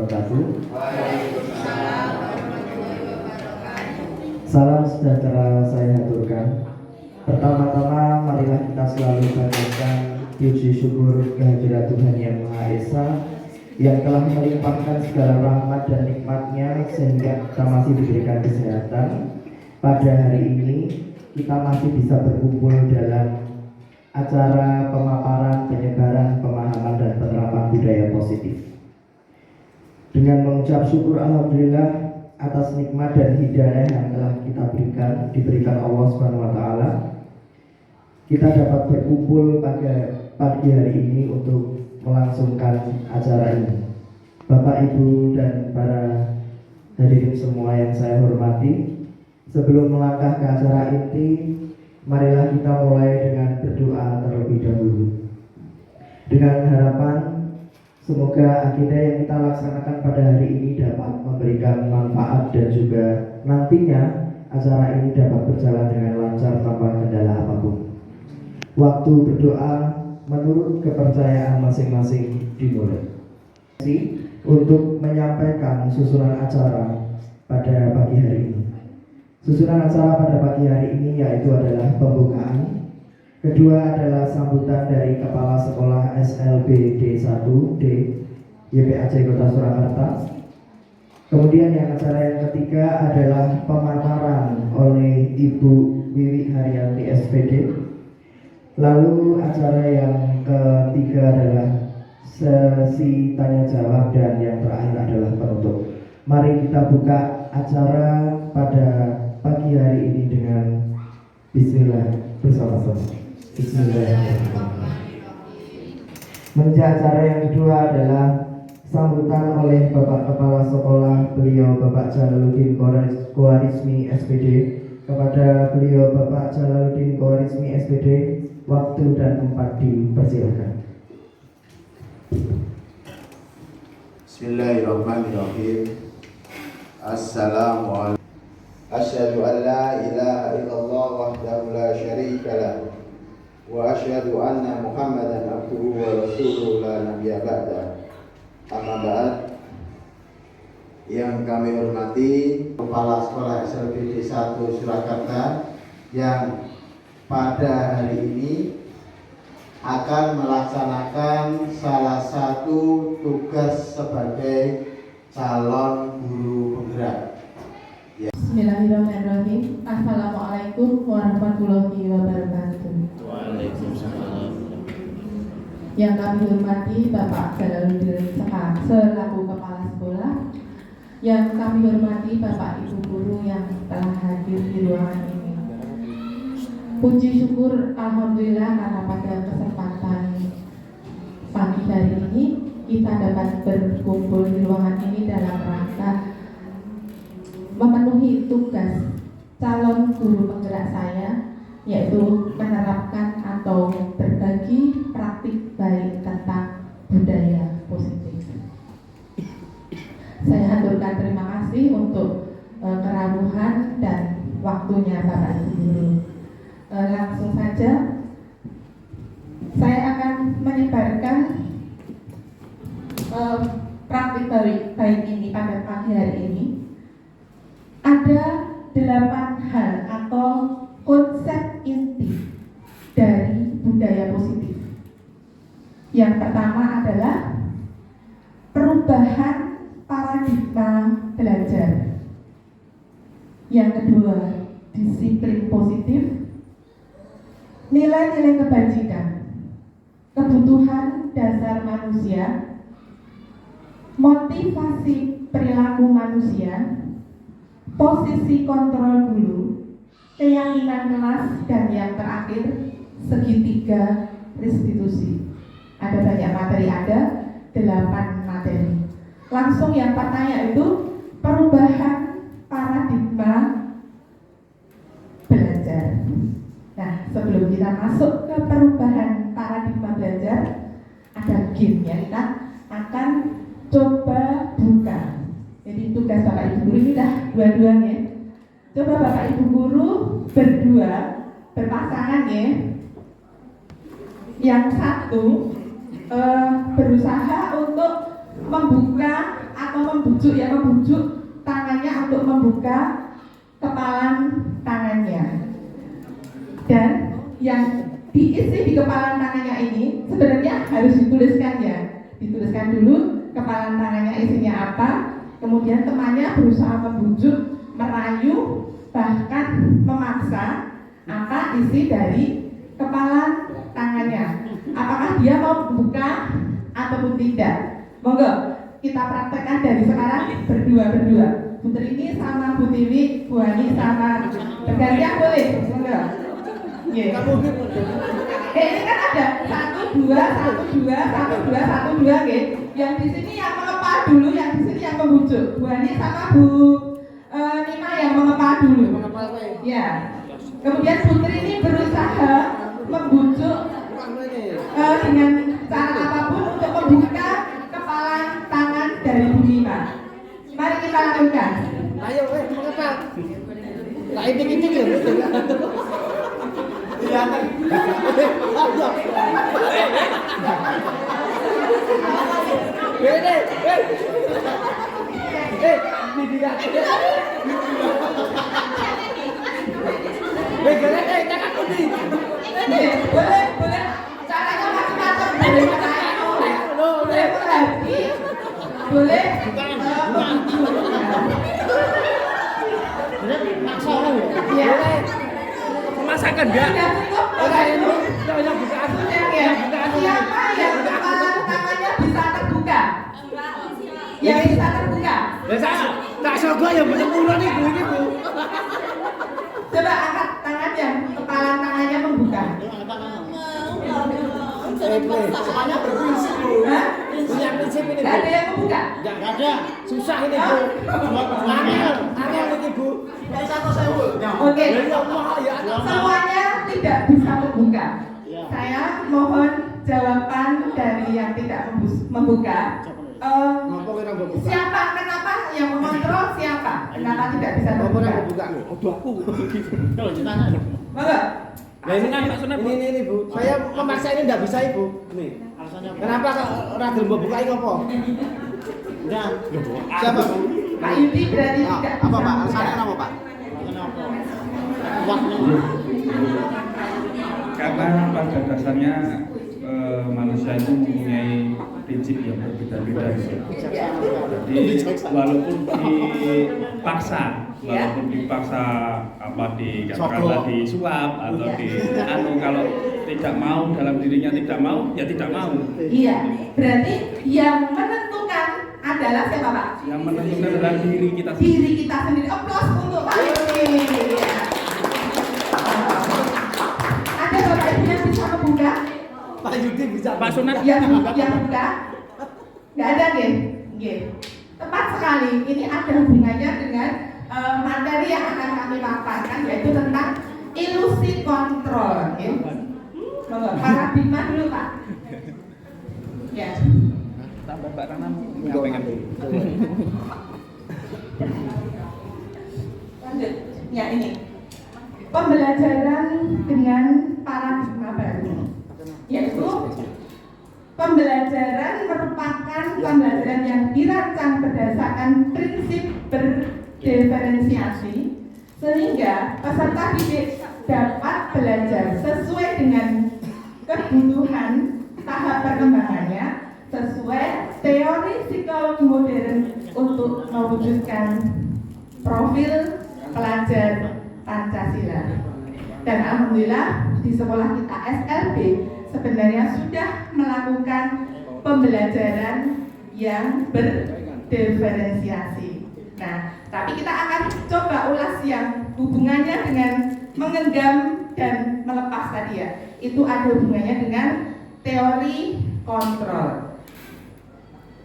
wabarakatuh. Waalaikumsalam warahmatullahi wabarakatuh. Salam sejahtera saya haturkan. Pertama-tama marilah kita selalu panjatkan puji syukur kehadirat Tuhan Yang Maha Esa yang telah melimpahkan segala rahmat dan nikmatnya sehingga kita masih diberikan kesehatan. Pada hari ini kita masih bisa berkumpul dalam acara pemaparan, penyebaran, pemahaman dan penerapan budaya positif. Dengan mengucap syukur alhamdulillah atas nikmat dan hidayah yang telah kita diberikan Allah Subhanahu wa taala, kita dapat berkumpul pada pagi hari ini untuk melangsungkan acara ini. Bapak, Ibu, dan para hadirin semua yang saya hormati, sebelum melangkah ke acara inti, marilah kita mulai dengan berdoa terlebih dahulu. Dengan harapan semoga agenda yang kita laksanakan pada hari ini dapat memberikan manfaat dan juga nantinya acara ini dapat berjalan dengan lancar tanpa kendala apapun. Waktu berdoa menurut kepercayaan masing-masing dimulai. Untuk menyampaikan susunan acara pada pagi hari ini. Susunan acara pada pagi hari ini yaitu adalah pembukaan. Kedua adalah sambutan dari Kepala Sekolah SLB D1D YPAC Kota Surakarta. Kemudian yang acara yang ketiga adalah pemaparan oleh Ibu Wiwi Haryanti SPD. Lalu acara yang ketiga adalah sesi tanya jawab dan yang terakhir adalah penutup. Mari kita buka acara pada pagi hari ini dengan Bismillah bersama-sama. Bismillahirrahmanirrahim. Menuju acara yang kedua adalah sambutan oleh Bapak Kepala Sekolah, beliau Bapak Jalaluddin Koarismi SPD. Kepada beliau Bapak Jalaluddin Koarismi SPD, waktu dan tempat dipersilakan. Bismillahirrahmanirrahim. Assalamualaikum. Asyhadu an la ilaha illallah wahdahu la syarika lah wa asyhadu anna Muhammadan abduhu wa rasuluhu la nabiyya ba'da. Amma ba'd. Yang kami hormati Kepala Sekolah SLB D1 Surakarta yang pada hari ini akan melaksanakan salah satu tugas sebagai calon guru penggerak. Bismillahirrahmanirrahim. Assalamualaikum warahmatullahi wabarakatuh. Waalaikumsalam. Yang kami hormati Bapak Jalaluddin selaku Kepala Sekolah, yang kami hormati Bapak Ibu Guru yang telah hadir di ruangan ini. Puji syukur alhamdulillah karena pada kesempatan pagi hari ini kita dapat berkumpul di ruangan ini dalam rangka memenuhi tugas calon guru penggerak saya, yaitu menerapkan atau berbagi praktik baik tentang budaya positif. Saya haturkan terima kasih untuk kerabuhan dan waktunya Bapak Ibu Guru. Langsung saja saya akan menyebarkan praktik baik ini pada pagi hari ini. Ada 8 hal atau konsep inti dari budaya positif. Yang pertama adalah perubahan paradigma belajar. Yang kedua, disiplin positif, nilai-nilai kebajikan, kebutuhan dasar manusia, motivasi perilaku manusia, posisi kontrol guru, keyakinan kelas, dan yang terakhir segitiga restitusi. Ada banyak materi, ada 8 materi. Langsung yang pertanyaan itu perubahan paradigma belajar. Nah, sebelum kita masuk ke perubahan paradigma belajar, ada game ya, kita akan coba buka. Jadi tugas Bapak Ibu Guru ini dah dua-duanya. Coba Bapak Ibu Guru berdua berpasangan ya. Yang satu berusaha untuk membuka atau membujuk tangannya untuk membuka kepalan tangannya. Dan yang diisi di kepalan tangannya ini sebenarnya harus dituliskan ya. Dituliskan dulu kepalan tangannya isinya apa, kemudian temannya berusaha membujuk, merayu, bahkan memaksa apa isi dari kepalan tangannya. Apakah dia mau buka ataupun tidak? Monggo kita praktekkan dari sekarang berdua. Putri ini sama Bu Tiwi, Bu Ani sama bergantian boleh? Monggo. Yeah. Ini kan ada 1, 2, 1, 2, 1, 2, 1, 2 okay. Yang di sini yang mengepal dulu, yang di sini yang membujuk. Bu Ani sama Bu Nima yang mengepal dulu. Ya. Kemudian Putri ini berusaha membujuk dengan cara apapun untuk membuka kepalan tangan dari Bu Nima. Mari kita lakukan. Ayo, mengepal. Lah ini ya betul. Kelihatan. Ini dia. Jangan kunci. Boleh. Caranya macam-macam. Boleh lagi. Boleh. Ya. Masakan enggak? Oke, ini yang bukaan. Siapa yang kepalan tangannya bisa terbuka? Yang bisa terbuka. Tak sogo yang bener-bener nih Bu ini Bu. Coba angkat tangan yang kepalan tangannya membuka. Semuanya berprinsip Bu. Punya prinsip ini Bu. Gak ada yang membuka. Enggak ada. Susah ini Bu. Angel ini Bu. Oke. Semuanya tidak bisa membuka. Saya mohon jawaban dari yang tidak membuka. Siapa? Kenapa yang mengontrol siapa? Kenapa tidak bisa membuka? Monggo. Nah ini Bu. Saya memaksa ini enggak bisa Ibu. Nih. Kenapa kok ora gelem buka iki apa? Enggak. Siapa Bu? Pak Yudi berarti tidak bisa Apa Pak? membuka. Alasannya kenapa Pak? Karena pada dasarnya manusia itu mempunyai prinsip yang berbeda-beda. Jadi walaupun dipaksa apa dikatakanlah disuap atau kalau tidak mau dalam dirinya tidak mau ya tidak mau. Iya, berarti yang menentukan adalah siapa Pak? Yang menentukan adalah diri kita sendiri. Diri kita sendiri. Aplaus untuk Pak Yudi. Ada Bapak Ibu yang bisa membuka? Pak Yudi bisa. Pak Sunat Yang buka? Nggak ada nggih. Tepat sekali. Ini ada hubungannya dengan materi yang akan kami paparkan, yaitu tentang ilusi kontrol. Monggo, paradigma dulu Pak. Ya. tambah Mbak Rana menyampaikan. Lanjut. Ya ini. Pembelajaran dengan paradigma baru. Yaitu pembelajaran merupakan pembelajaran yang dirancang berdasarkan prinsip berdiferensiasi sehingga peserta didik dapat belajar sesuai dengan kebutuhan tahap perkembangannya sesuai teori psikologi modern untuk mewujudkan profil pelajar Pancasila. Dan alhamdulillah di sekolah kita SLB sebenarnya sudah melakukan pembelajaran yang berdiferensiasi. Nah, tapi kita akan coba ulas yang hubungannya dengan menggenggam dan melepas tadi ya. Itu ada hubungannya dengan teori kontrol.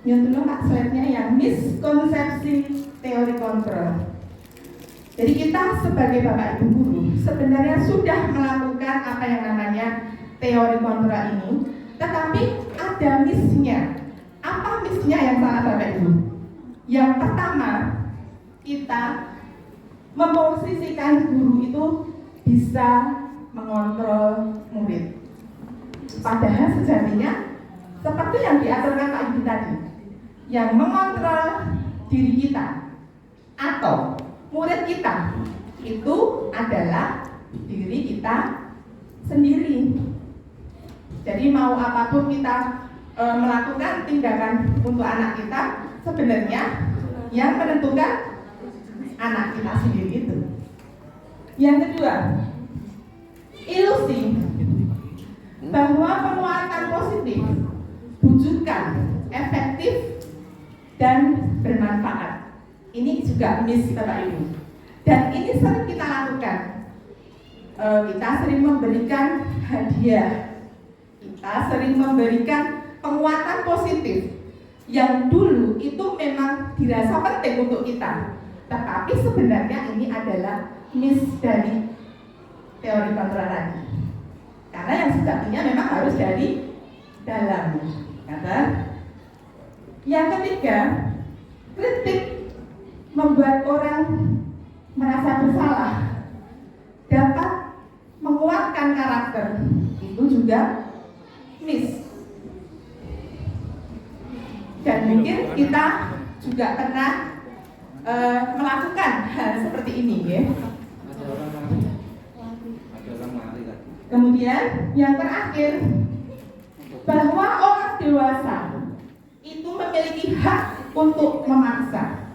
Nyontoh Pak slide-nya yang miskonsepsi teori kontrol. Jadi kita sebagai Bapak Ibu guru sebenarnya sudah melakukan apa yang namanya teori kontrol ini, tetapi ada miss-nya. Apa miss-nya yang salah Bapak Ibu? Yang pertama, kita memposisikan guru itu bisa mengontrol murid. Padahal sejatinya seperti yang diaturkan Pak Yudi tadi, yang mengontrol diri kita atau murid kita itu adalah diri kita sendiri. Jadi mau apapun kita melakukan tindakan untuk anak kita, sebenarnya yang menentukan anak kita sendiri itu. Yang kedua, ilusi bahwa penguatan positif, bujukan, efektif, dan bermanfaat. Ini juga miss Bapak Ibu. Dan ini sering kita lakukan. Kita sering memberikan hadiah. Kita sering memberikan penguatan positif yang dulu itu memang dirasa penting untuk kita. Tetapi sebenarnya ini adalah miss dari teori kontrol tadi. Karena yang sejatinya memang harus dari dalam. Yang ketiga, kritik membuat orang merasa bersalah, dapat menguatkan karakter. Itu juga miss. Dan mungkin kita juga pernah melakukan hal seperti ini, ya. Kemudian yang terakhir, bahwa orang dewasa itu memiliki hak untuk memaksa.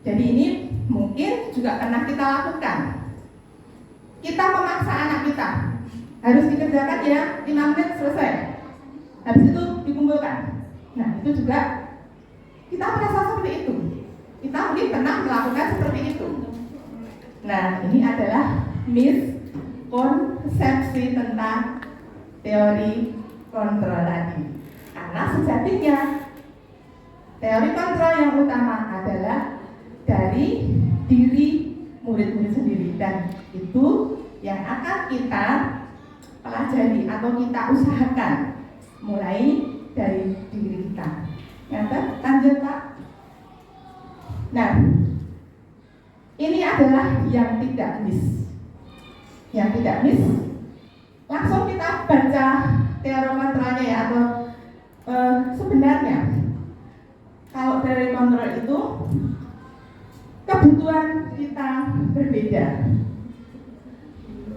Jadi ini mungkin juga pernah kita lakukan. Kita memaksa anak kita, harus dikerjakan ya 5 menit selesai. Habis itu dikumpulkan. Nah itu juga kita merasa seperti itu. Kita mungkin pernah melakukan seperti itu. Nah ini adalah miskonsepsi tentang teori kontrol tadi. Karena sejatinya teori kontrol yang utama adalah dari diri murid-murid sendiri, dan itu yang akan kita pelajari atau kita usahakan mulai dari diri kita. Lanjut Pak. Nah, ini adalah yang tidak miss. Yang tidak miss, langsung kita baca teori kontrolnya ya, atau sebenarnya kalau teori kontrol itu kebutuhan kita berbeda.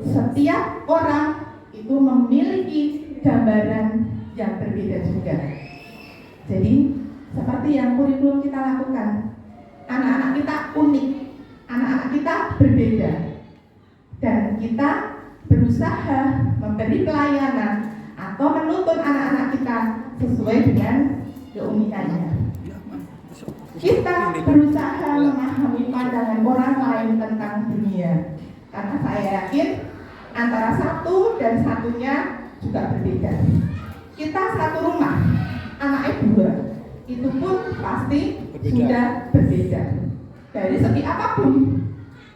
Setiap orang itu memiliki gambaran yang berbeda juga. Jadi seperti yang kurikulum kita lakukan, anak-anak kita unik, anak-anak kita berbeda, dan kita berusaha memberi pelayanan atau menuntun anak-anak kita sesuai dengan keunikannya. Kita berusaha memahami pandangan orang lain tentang dunia, karena saya yakin antara satu dan satunya juga berbeda. Kita satu rumah, anaknya 2, itu pun pasti sudah berbeda. Dari segi apapun,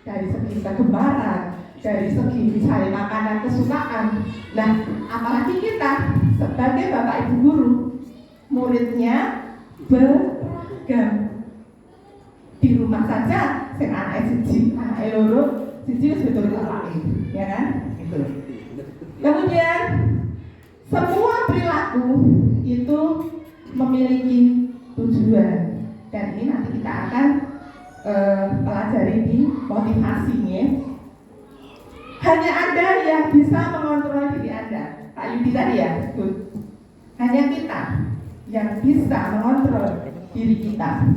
dari segi kegemaran, dari segi misalnya makanan kesukaan. Nah, apalagi kita sebagai bapak ibu guru, muridnya beragam. Di rumah saja, sing anaknya siji, anaknya loro, siji wis betul bapak, ya kan? Itu. Kemudian semua perilaku itu memiliki tujuan, dan ini nanti kita akan pelajari di motivasinya. Hanya Anda yang bisa mengontrol diri Anda. Pak Yudi tadi ya, hanya kita yang bisa mengontrol diri kita.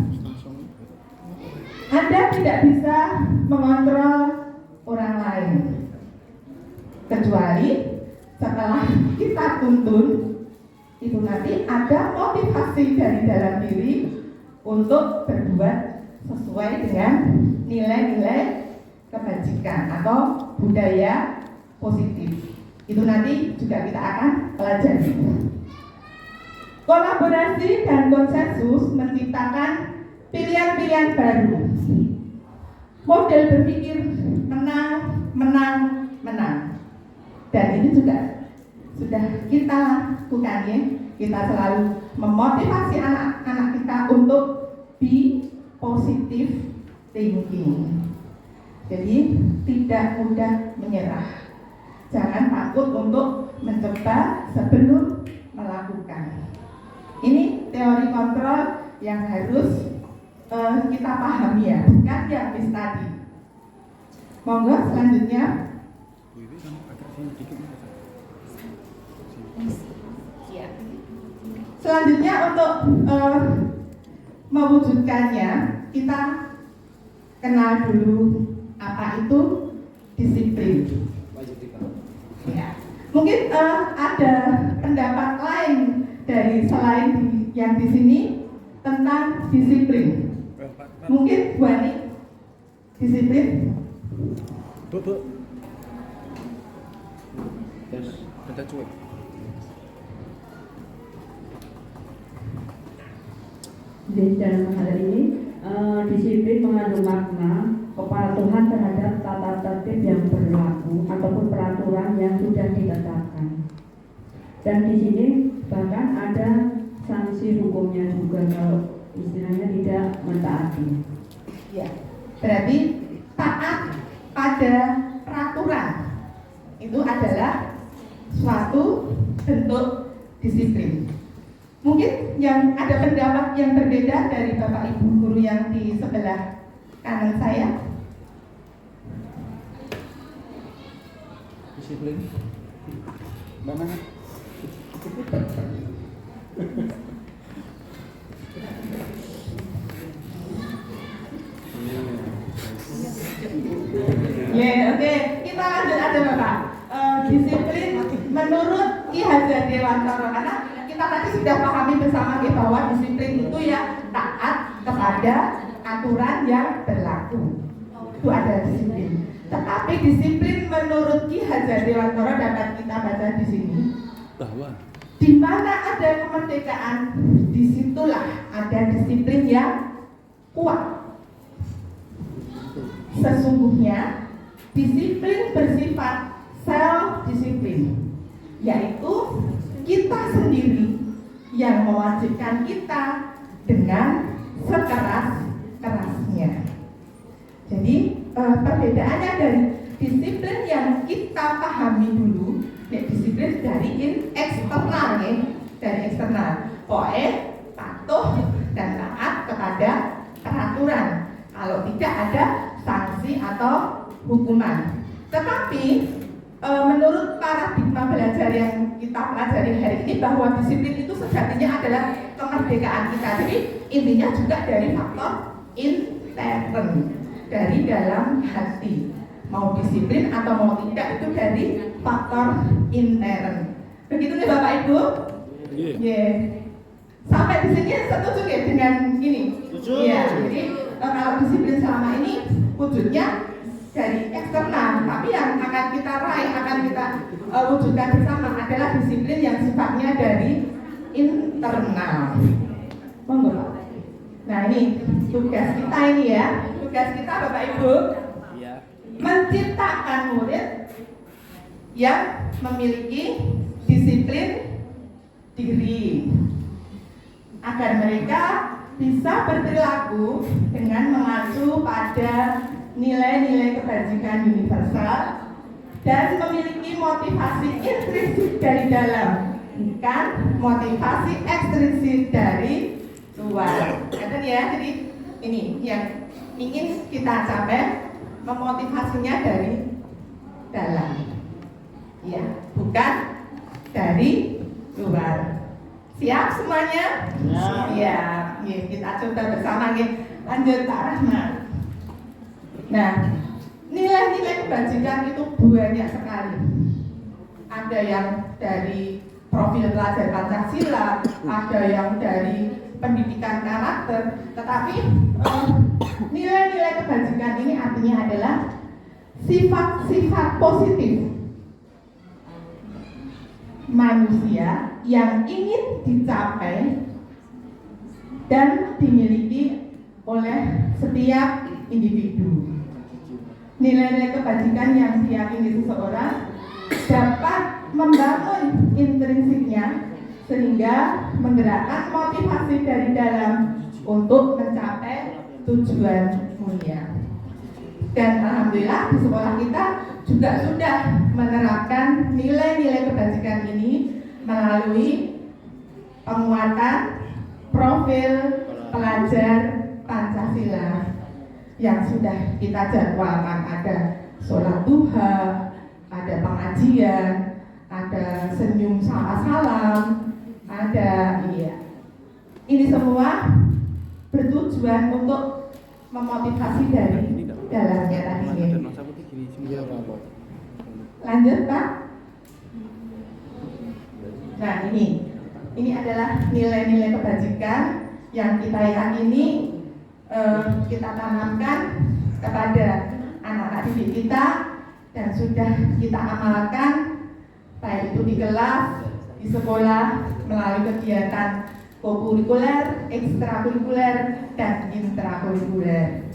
Anda tidak bisa mengontrol orang lain, kecuali setelah kita tuntun, itu nanti ada motivasi dari dalam diri untuk berbuat sesuai dengan nilai-nilai kebajikan atau budaya positif. Itu nanti juga kita akan pelajari. Kolaborasi dan konsensus menciptakan pilihan-pilihan baru. Model berpikir menang, menang, menang. Dan ini juga sudah kita lakukan ya. Kita selalu memotivasi anak-anak kita untuk be positive thinking. Jadi tidak mudah menyerah. Jangan takut untuk mencoba sebelum melakukan. Ini teori kontrol yang harus kita pahami ya, bukan yang bis tadi. Monggo selanjutnya. Selanjutnya untuk mewujudkannya, kita kenal dulu apa itu disiplin. Ya. Mungkin ada pendapat lain dari selain yang di sini tentang disiplin. Mungkin Bu Ani, disiplin. Bu. Terus kita cuek. Jadi dalam hal ini disiplin mengandung makna kepatuhan terhadap tata tertib yang berlaku ataupun peraturan yang sudah ditetapkan. Dan di sini bahkan ada sanksi hukumnya juga kalau istilahnya tidak mentaati. Ya, berarti taat pada peraturan itu adalah suatu bentuk disiplin. Mungkin yang ada pendapat yang berbeda dari Bapak Ibu guru yang di sebelah kanan saya. Disiplin. Mana? Oke. Kita lanjut aja Bapak. Disiplin menurut Ki Hajar Dewantara, karena kita tadi sudah pahami bersama bahwa disiplin itu ya taat kepada aturan yang berlaku. Itu ada disiplin. Tetapi disiplin menurut Ki Hajar Dewantara dapat kita baca di sini. Bahwa Di mana ada kemerdekaan, disitulah ada disiplin yang kuat. Sesungguhnya disiplin bersifat self-disiplin, yaitu kita sendiri yang mewajibkan kita dengan sekeras-kerasnya. Jadi perbedaannya dari disiplin yang kita pahami dulu, disiplin dari eksternal ya, dari eksternal. Patuh dan taat kepada peraturan. Kalau tidak ada sanksi atau hukuman. Tetapi menurut paradigma belajar yang kita pelajari hari ini, bahwa disiplin itu sejatinya adalah kemerdekaan kita. Jadi intinya juga dari faktor intern, dari dalam hati. Mau disiplin atau mau tidak itu dari faktor intern. Begitu nih Bapak Ibu? Yeah. Sampai di sini setuju ya dengan ini? Setuju. Iya. Jadi kalau disiplin selama ini wujudnya dari eksternal, tapi yang akan kita raih, akan kita wujudkan bersama adalah disiplin yang sifatnya dari internal. Monggo Pak. Nah ini tugas kita ini ya, tugas kita Bapak Ibu, menciptakan murid yang memiliki disiplin diri agar mereka bisa berperilaku dengan mengacu pada nilai-nilai kebajikan universal dan memiliki motivasi intrinsik dari dalam, bukan motivasi ekstrinsik dari luar. Kan ya, jadi ini yang ingin kita capai, memotivasinya dari dalam, ya, bukan dari luar. Siap semuanya? Ya, kita coba bersama nih. Lanjut Pak Rahmat. Nah, nilai-nilai kebajikan itu banyak sekali. Ada yang dari profil pelajar Pancasila, ada yang dari pendidikan karakter, tetapi nilai-nilai kebajikan ini artinya adalah sifat-sifat positif manusia yang ingin dicapai dan dimiliki oleh setiap individu. Nilai-nilai kebajikan yang diyakini seseorang dapat membangun intrinsiknya sehingga menggerakkan motivasi dari dalam untuk mencapai tujuan mulia. Dan alhamdulillah di sekolah kita juga sudah menerapkan nilai-nilai kebajikan ini melalui penguatan profil pelajar Pancasila yang sudah kita jadwalkan. Ada sholat duha, ada pengajian, ada senyum sama salam, ada ini semua bertujuan untuk memotivasi dari dalamnya tadi ini. Lanjut Pak. Nah ini adalah nilai-nilai kebajikan yang kita yakini kita tanamkan kepada anak-anak didik kita dan sudah kita amalkan baik itu di kelas, di sekolah melalui kegiatan kokurikuler, ekstrakurikuler, dan intrakurikuler.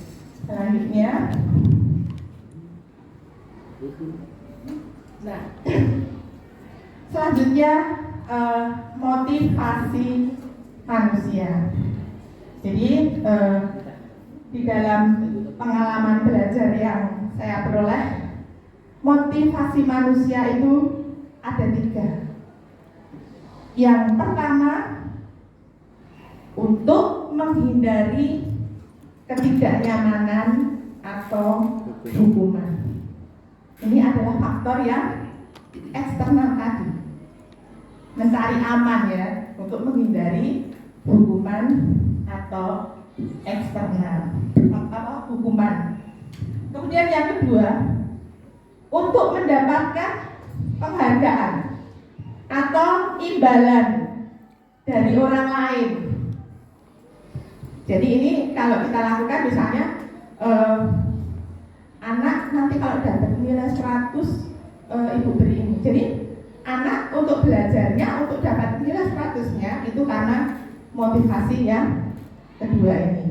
Selanjutnya, motivasi manusia. Jadi di dalam pengalaman belajar yang saya peroleh, motivasi manusia itu ada 3. Yang pertama, untuk menghindari ketidaknyamanan atau hukuman. Ini adalah faktor yang eksternal tadi, mencari aman ya, untuk menghindari hukuman atau eksternal atau hukuman. Kemudian yang kedua, untuk mendapatkan penghargaan atau imbalan dari orang lain. Jadi ini kalau kita lakukan misalnya anak nanti kalau dapat nilai 100 ibu beri ini. Jadi anak untuk belajarnya, untuk dapat nilai 100-nya itu karena motivasi yang kedua ini.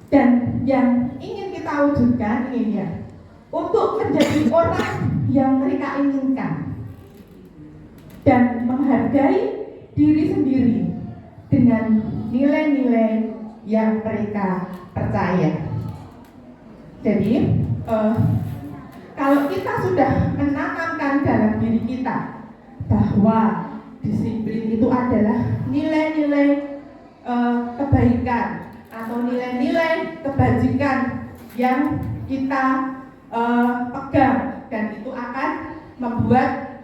Dan yang ingin kita wujudkan ini ya, untuk menjadi orang yang mereka inginkan dan menghargai diri sendiri dengan nilai-nilai yang mereka percaya. Jadi kalau kita sudah menanamkan dalam diri kita bahwa disiplin itu adalah nilai-nilai kebaikan atau nilai-nilai kebajikan yang kita pegang, dan itu akan membuat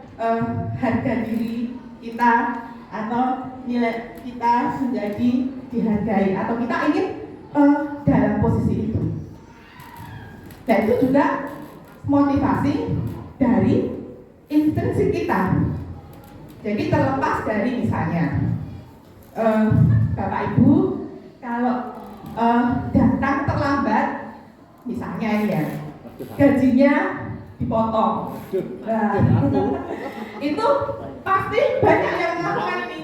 harga diri kita atau nilai kita menjadi dihargai atau kita ingin dalam posisi itu. Dan itu juga motivasi dari intrinsik kita. Jadi terlepas dari misalnya Bapak Ibu kalau datang terlambat, misalnya ya gajinya dipotong. Itu pasti banyak yang melakukan ini.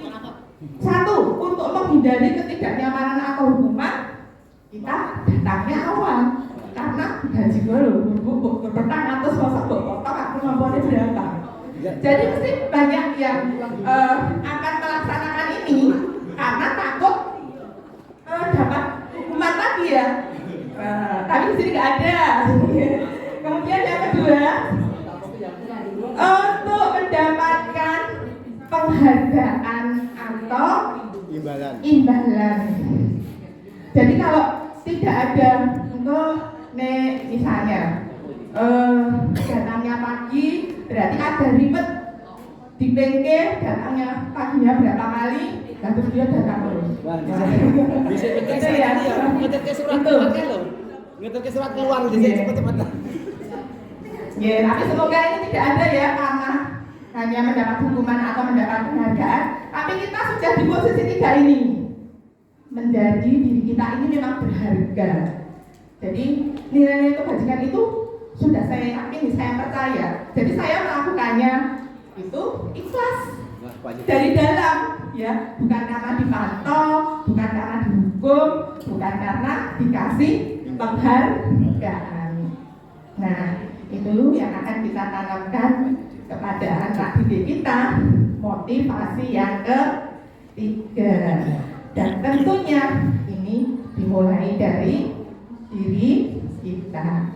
Satu, untuk menghindari ketidaknyamanan atau hukuman, kita datangnya awal karena gaji gue loh berpetang atas masa potong aku mampuannya berapa. Jadi mesti banyak yang akan melaksanakan ini karena takut dapat hukuman lagi ya. Tapi di sini nggak ada. Kemudian yang kedua, untuk mendapatkan penghargaan atau imbalan. Jadi kalau tidak ada untuk misalnya datangnya pagi, berarti ada ribet di bengkel, datangnya paginya berapa kali, dan terus dia datang terus. Bisa itu ya, ngetik surat keluar kan lo, ngetik surat keluar di sini cepet-cepet. Ya, tapi semoga ini tidak ada ya karena hanya mendapat hukuman atau mendapat penghargaan, tapi kita sudah di posisi 3 ini. Menjadi diri kita ini memang berharga. Jadi nilai-nilai kebajikan itu sudah saya yakini, saya percaya. Jadi saya melakukannya itu ikhlas dari dalam, ya, bukan karena dipantau, bukan karena dihukum, bukan karena dikasih penghargaan. Nah, itu yang akan kita tanamkan kepada anak didik kita, motivasi yang ketiga. Dan tentunya ini dimulai dari diri kita.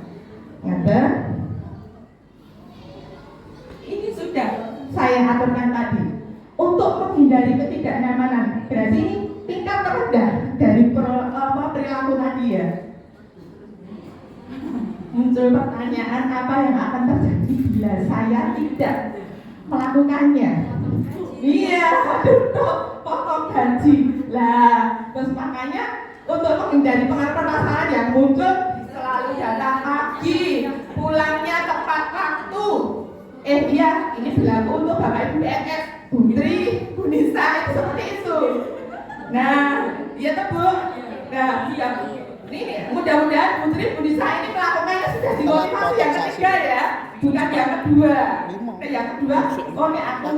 Ini sudah saya aturkan tadi. Untuk menghindari ketidaknyamanan, berarti ini tingkat rendah dari perilaku tadi ya. Muncul pertanyaan apa yang akan terjadi bila saya tidak melakukannya. Iya, aduh, potong gaji. Lah, terus makanya untuk menghindari permasalahan yang muncul, selalu datang pagi, pulangnya tepat waktu. Iya, ini berlaku untuk Bapak Ibu PNS, Putri, Bu Nisa, itu seperti itu. Nah, iya tuh Bu. Nah, ini mudah-mudahan Putri, Bu Nisa ini melakukannya sudah dimotivasi yang ketiga ya, bukan yang kedua. Yang kedua, oh ini aku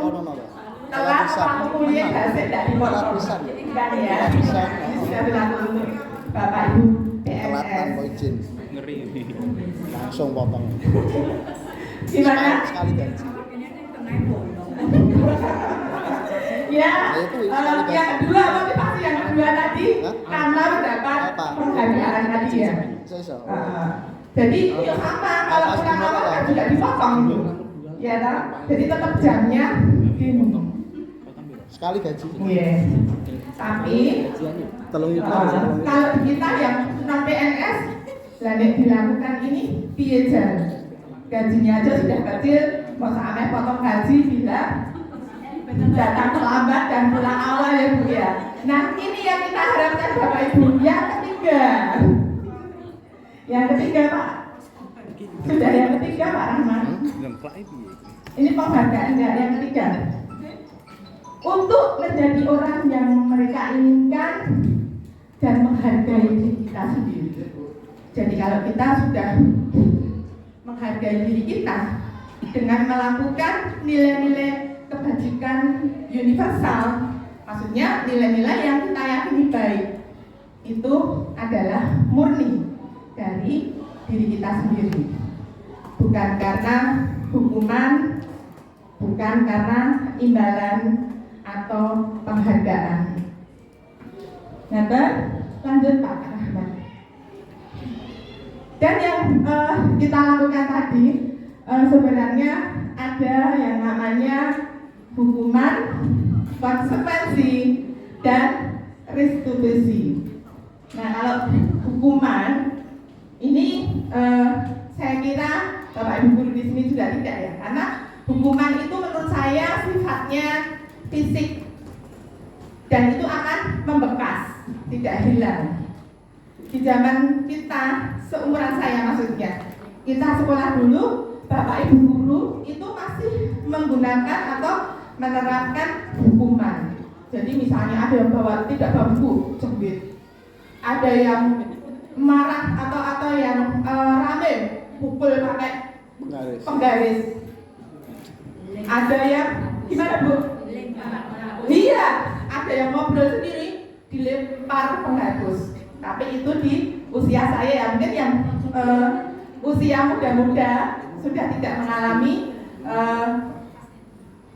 telat waktu kuliah hasil dari motor. Enggak ya, sudah berlaku untuk Bapak Ibu PNS. Ngeri. Langsung potong. Gimana? Sekali gaji. Ya, yang kedua motivasi yang kedua tadi karena mendapat penghargaan tadi ya. Jadi ya sama kalau pulang awal kan juga dipotong, ya kan? Jadi tetap jamnya dihitung. Sekali gaji. Iya. Tapi Telung kalau kita yang non PNS, lanjut dilakukan ini piye jan? Gajinya aja sudah kecil, mau sampai potong gaji bila datang terlambat dan pulang awal ya Bu ya. Nah ini yang kita harapkan Bapak Ibu. Yang ketiga Pak. Sudah yang ketiga Pak Rahman. Ini penghargaan ya yang ketiga. Untuk menjadi orang yang mereka inginkan dan menghargai diri kita sendiri. Jadi kalau kita sudah menghargai diri kita dengan melakukan nilai-nilai kebajikan universal, maksudnya nilai-nilai yang kita yakini baik, itu adalah murni dari diri kita sendiri, bukan karena hukuman, bukan karena imbalan atau penghargaan. Nah, lanjut Pak Rahmat. Dan yang kita lakukan tadi sebenarnya ada yang namanya hukuman, konsekuensi, dan restitusi. Nah kalau hukuman ini saya kira Bapak Ibu guru di sini juga tidak ya, karena hukuman itu menurut saya sifatnya fisik dan itu akan membekas, tidak hilang. Di zaman kita, seumuran saya maksudnya, kita sekolah dulu, Bapak Ibu guru itu masih menggunakan atau menerapkan hukuman. Jadi misalnya ada yang tidak bawa buku, cebit. Ada yang marah atau yang rame, pukul pakai penggaris. Ada yang gimana Bu? Iya, ada yang ngobrol sendiri, dilempar penghapus. Tapi itu di usia saya ya, mungkin yang usia muda-muda sudah tidak mengalami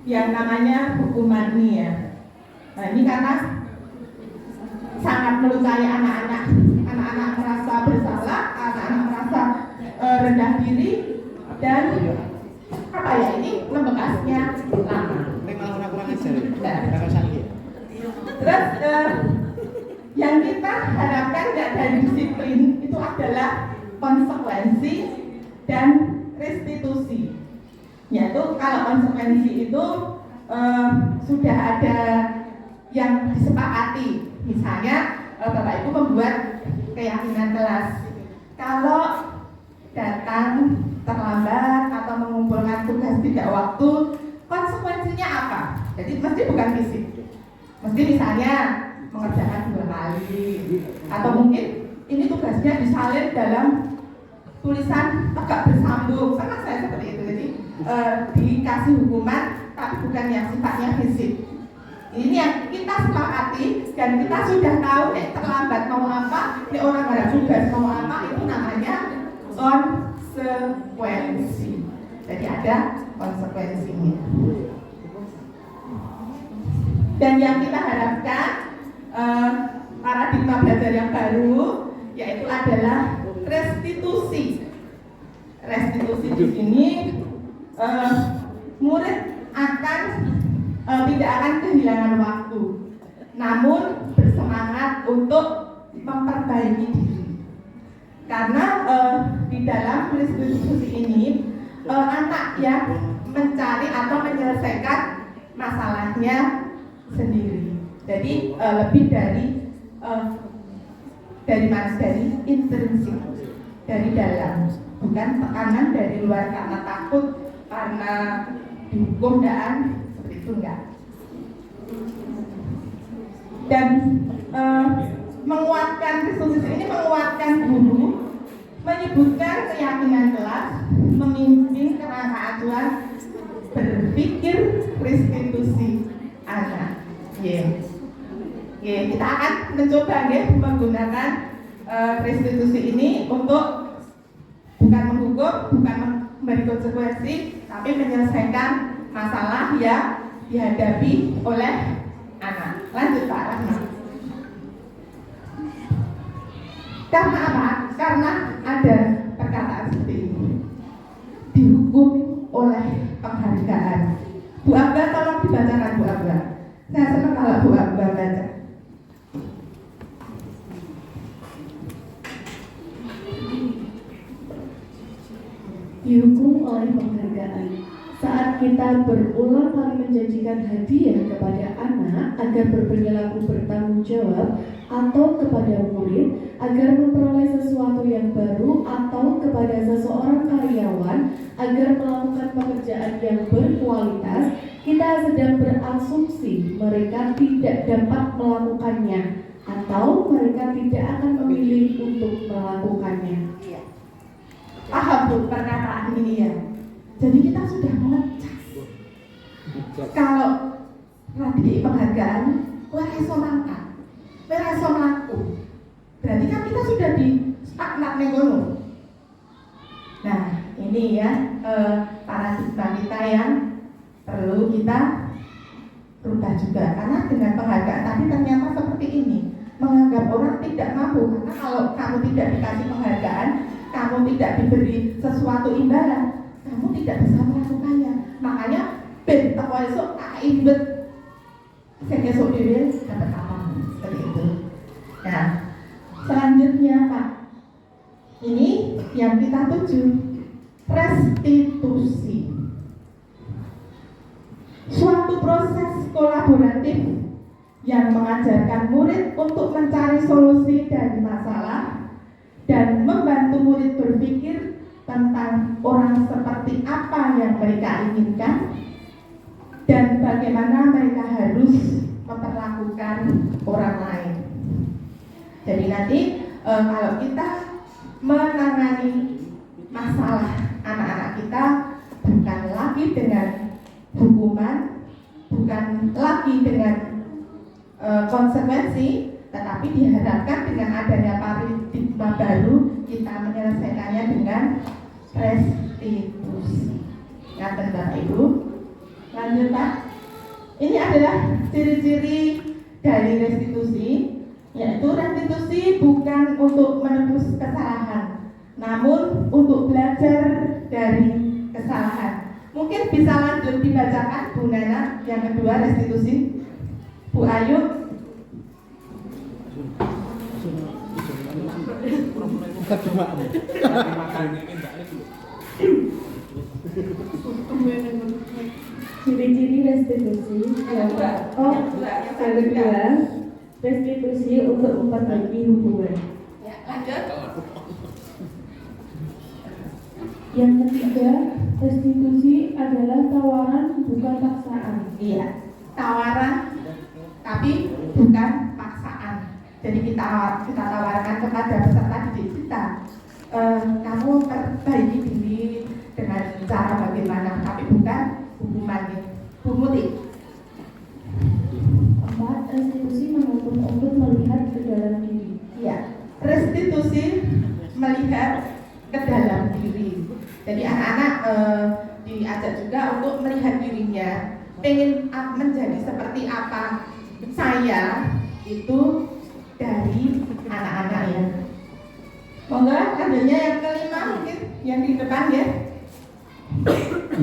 yang namanya hukuman ini ya. Nah ini karena sangat melukai anak-anak merasa bersalah, anak-anak merasa rendah diri dan apa ya, ini membekasnya lama. Terus yang kita harapkan dari disiplin itu adalah konsekuensi dan restitusi. Yaitu kalau konsekuensi itu sudah ada yang disepakati. Misalnya Bapak Ibu membuat keyakinan kelas, kalau datang terlambat atau mengumpulkan tugas tidak waktu, konsekuensinya apa? Jadi mesti bukan fisik, mesti misalnya mengerjakan 2 kali, atau mungkin ini tugasnya disalin dalam tulisan tegak bersambung, sama saya seperti itu. Jadi dikasih hukuman tapi bukan yang sifatnya fisik. Ini yang kita sepakati dan kita sudah tahu terlambat mau apa, orang ada tugas mau apa, itu namanya konsekuensi. Jadi ada konsekuensinya. Dan yang kita harapkan paradigma belajar yang baru yaitu adalah restitusi. Restitusi di sini murid tidak akan kehilangan waktu, namun bersemangat untuk memperbaiki diri. Karena di dalam restitusi ini anak yang mencari atau menyelesaikan masalahnya sendiri. Jadi lebih dari mana? Dari intrinsik, dari dalam, bukan tekanan dari luar karena takut, karena dihukum dan seperti itu enggak. Dan menguatkan restitusi ini menguatkan guru, menyebutkan keyakinan kelas, memimpin kerangka acuan berpikir restitusi anak. Kita akan mencoba menggunakan restitusi ini untuk bukan menghukum, bukan memberi konsekuensi, tapi menyelesaikan masalah yang dihadapi oleh anak. Lanjut Pak Rahmat. Karena apa? Karena ada perkataan seperti ini, dihukum oleh penghargaan. Bu Abba, tolong dibacakan Bu Abba. Saya senang kalau Bu Abba baca. Dihukum oleh penghargaan. Saat kita berulang kali menjanjikan hadiah kepada anak agar berperilaku bertanggung jawab, atau kepada murid agar memperoleh sesuatu yang baru, atau kepada seseorang karyawan agar melakukan pekerjaan yang berkualitas, kita sedang berasumsi mereka tidak dapat melakukannya atau mereka tidak akan memilih untuk melakukannya. Paham Bu perkataan ini ya? Jadi kita sudah mengecas kalau lagi penghargaan iso mangkat, iso mlaku. Berarti kan kita sudah di stagnan ngono. Nah, ini ya paradigma kita yang perlu kita rubah juga, karena dengan penghargaan tadi ternyata seperti ini, menganggap orang tidak mampu. Karena kalau kamu tidak dikasih penghargaan, kamu tidak diberi sesuatu imbalan, kamu tidak bisa melakukannya. Makanya ben teko esuk tak ibet sing esuk dhewe dapat apa seperti itu. Nah, selanjutnya Pak, ini yang kita tuju, restitusi. Suatu proses kolaboratif yang mengajarkan murid untuk mencari solusi dari masalah dan membantu murid berpikir tentang orang seperti apa yang mereka inginkan dan bagaimana mereka harus memperlakukan orang lain. Jadi nanti kalau kita menangani masalah anak-anak kita bukan lagi dengan hukuman, bukan lagi dengan konsekuensi, tetapi diharapkan dengan adanya paradigma baru kita menyelesaikannya dengan restitusi. Ngaten Bapak Ibu. Lanjut Pak. Ini adalah ciri-ciri dari restitusi, yaitu restitusi bukan untuk menebus kesalahan, namun untuk belajar dari kesalahan. Mungkin bisa lanjut dibacakan Bu Nana yang kedua restitusi. Bu Ayu. Ciri-ciri restitusi yang kedua, restitusi untuk memperbaiki hubungan. Ya, lanjut. Yang ketiga, restitusi adalah tawaran bukan paksaan. Iya, tawaran tapi bukan paksaan. Jadi kita tawarkan kepada peserta didik kita, kamu perbaiki diri dengan cara bagaimana, tapi bukan hukumannya. Bu Muti. 4. Restitusi menuntut untuk melihat ke dalam diri. Iya, restitusi melihat ke dalam diri. Jadi anak-anak diajak juga untuk melihat dirinya, pengen menjadi seperti apa saya itu dari anak-anak ya. Monggo lanjutnya yang kelima mungkin yang di depan ya. 5.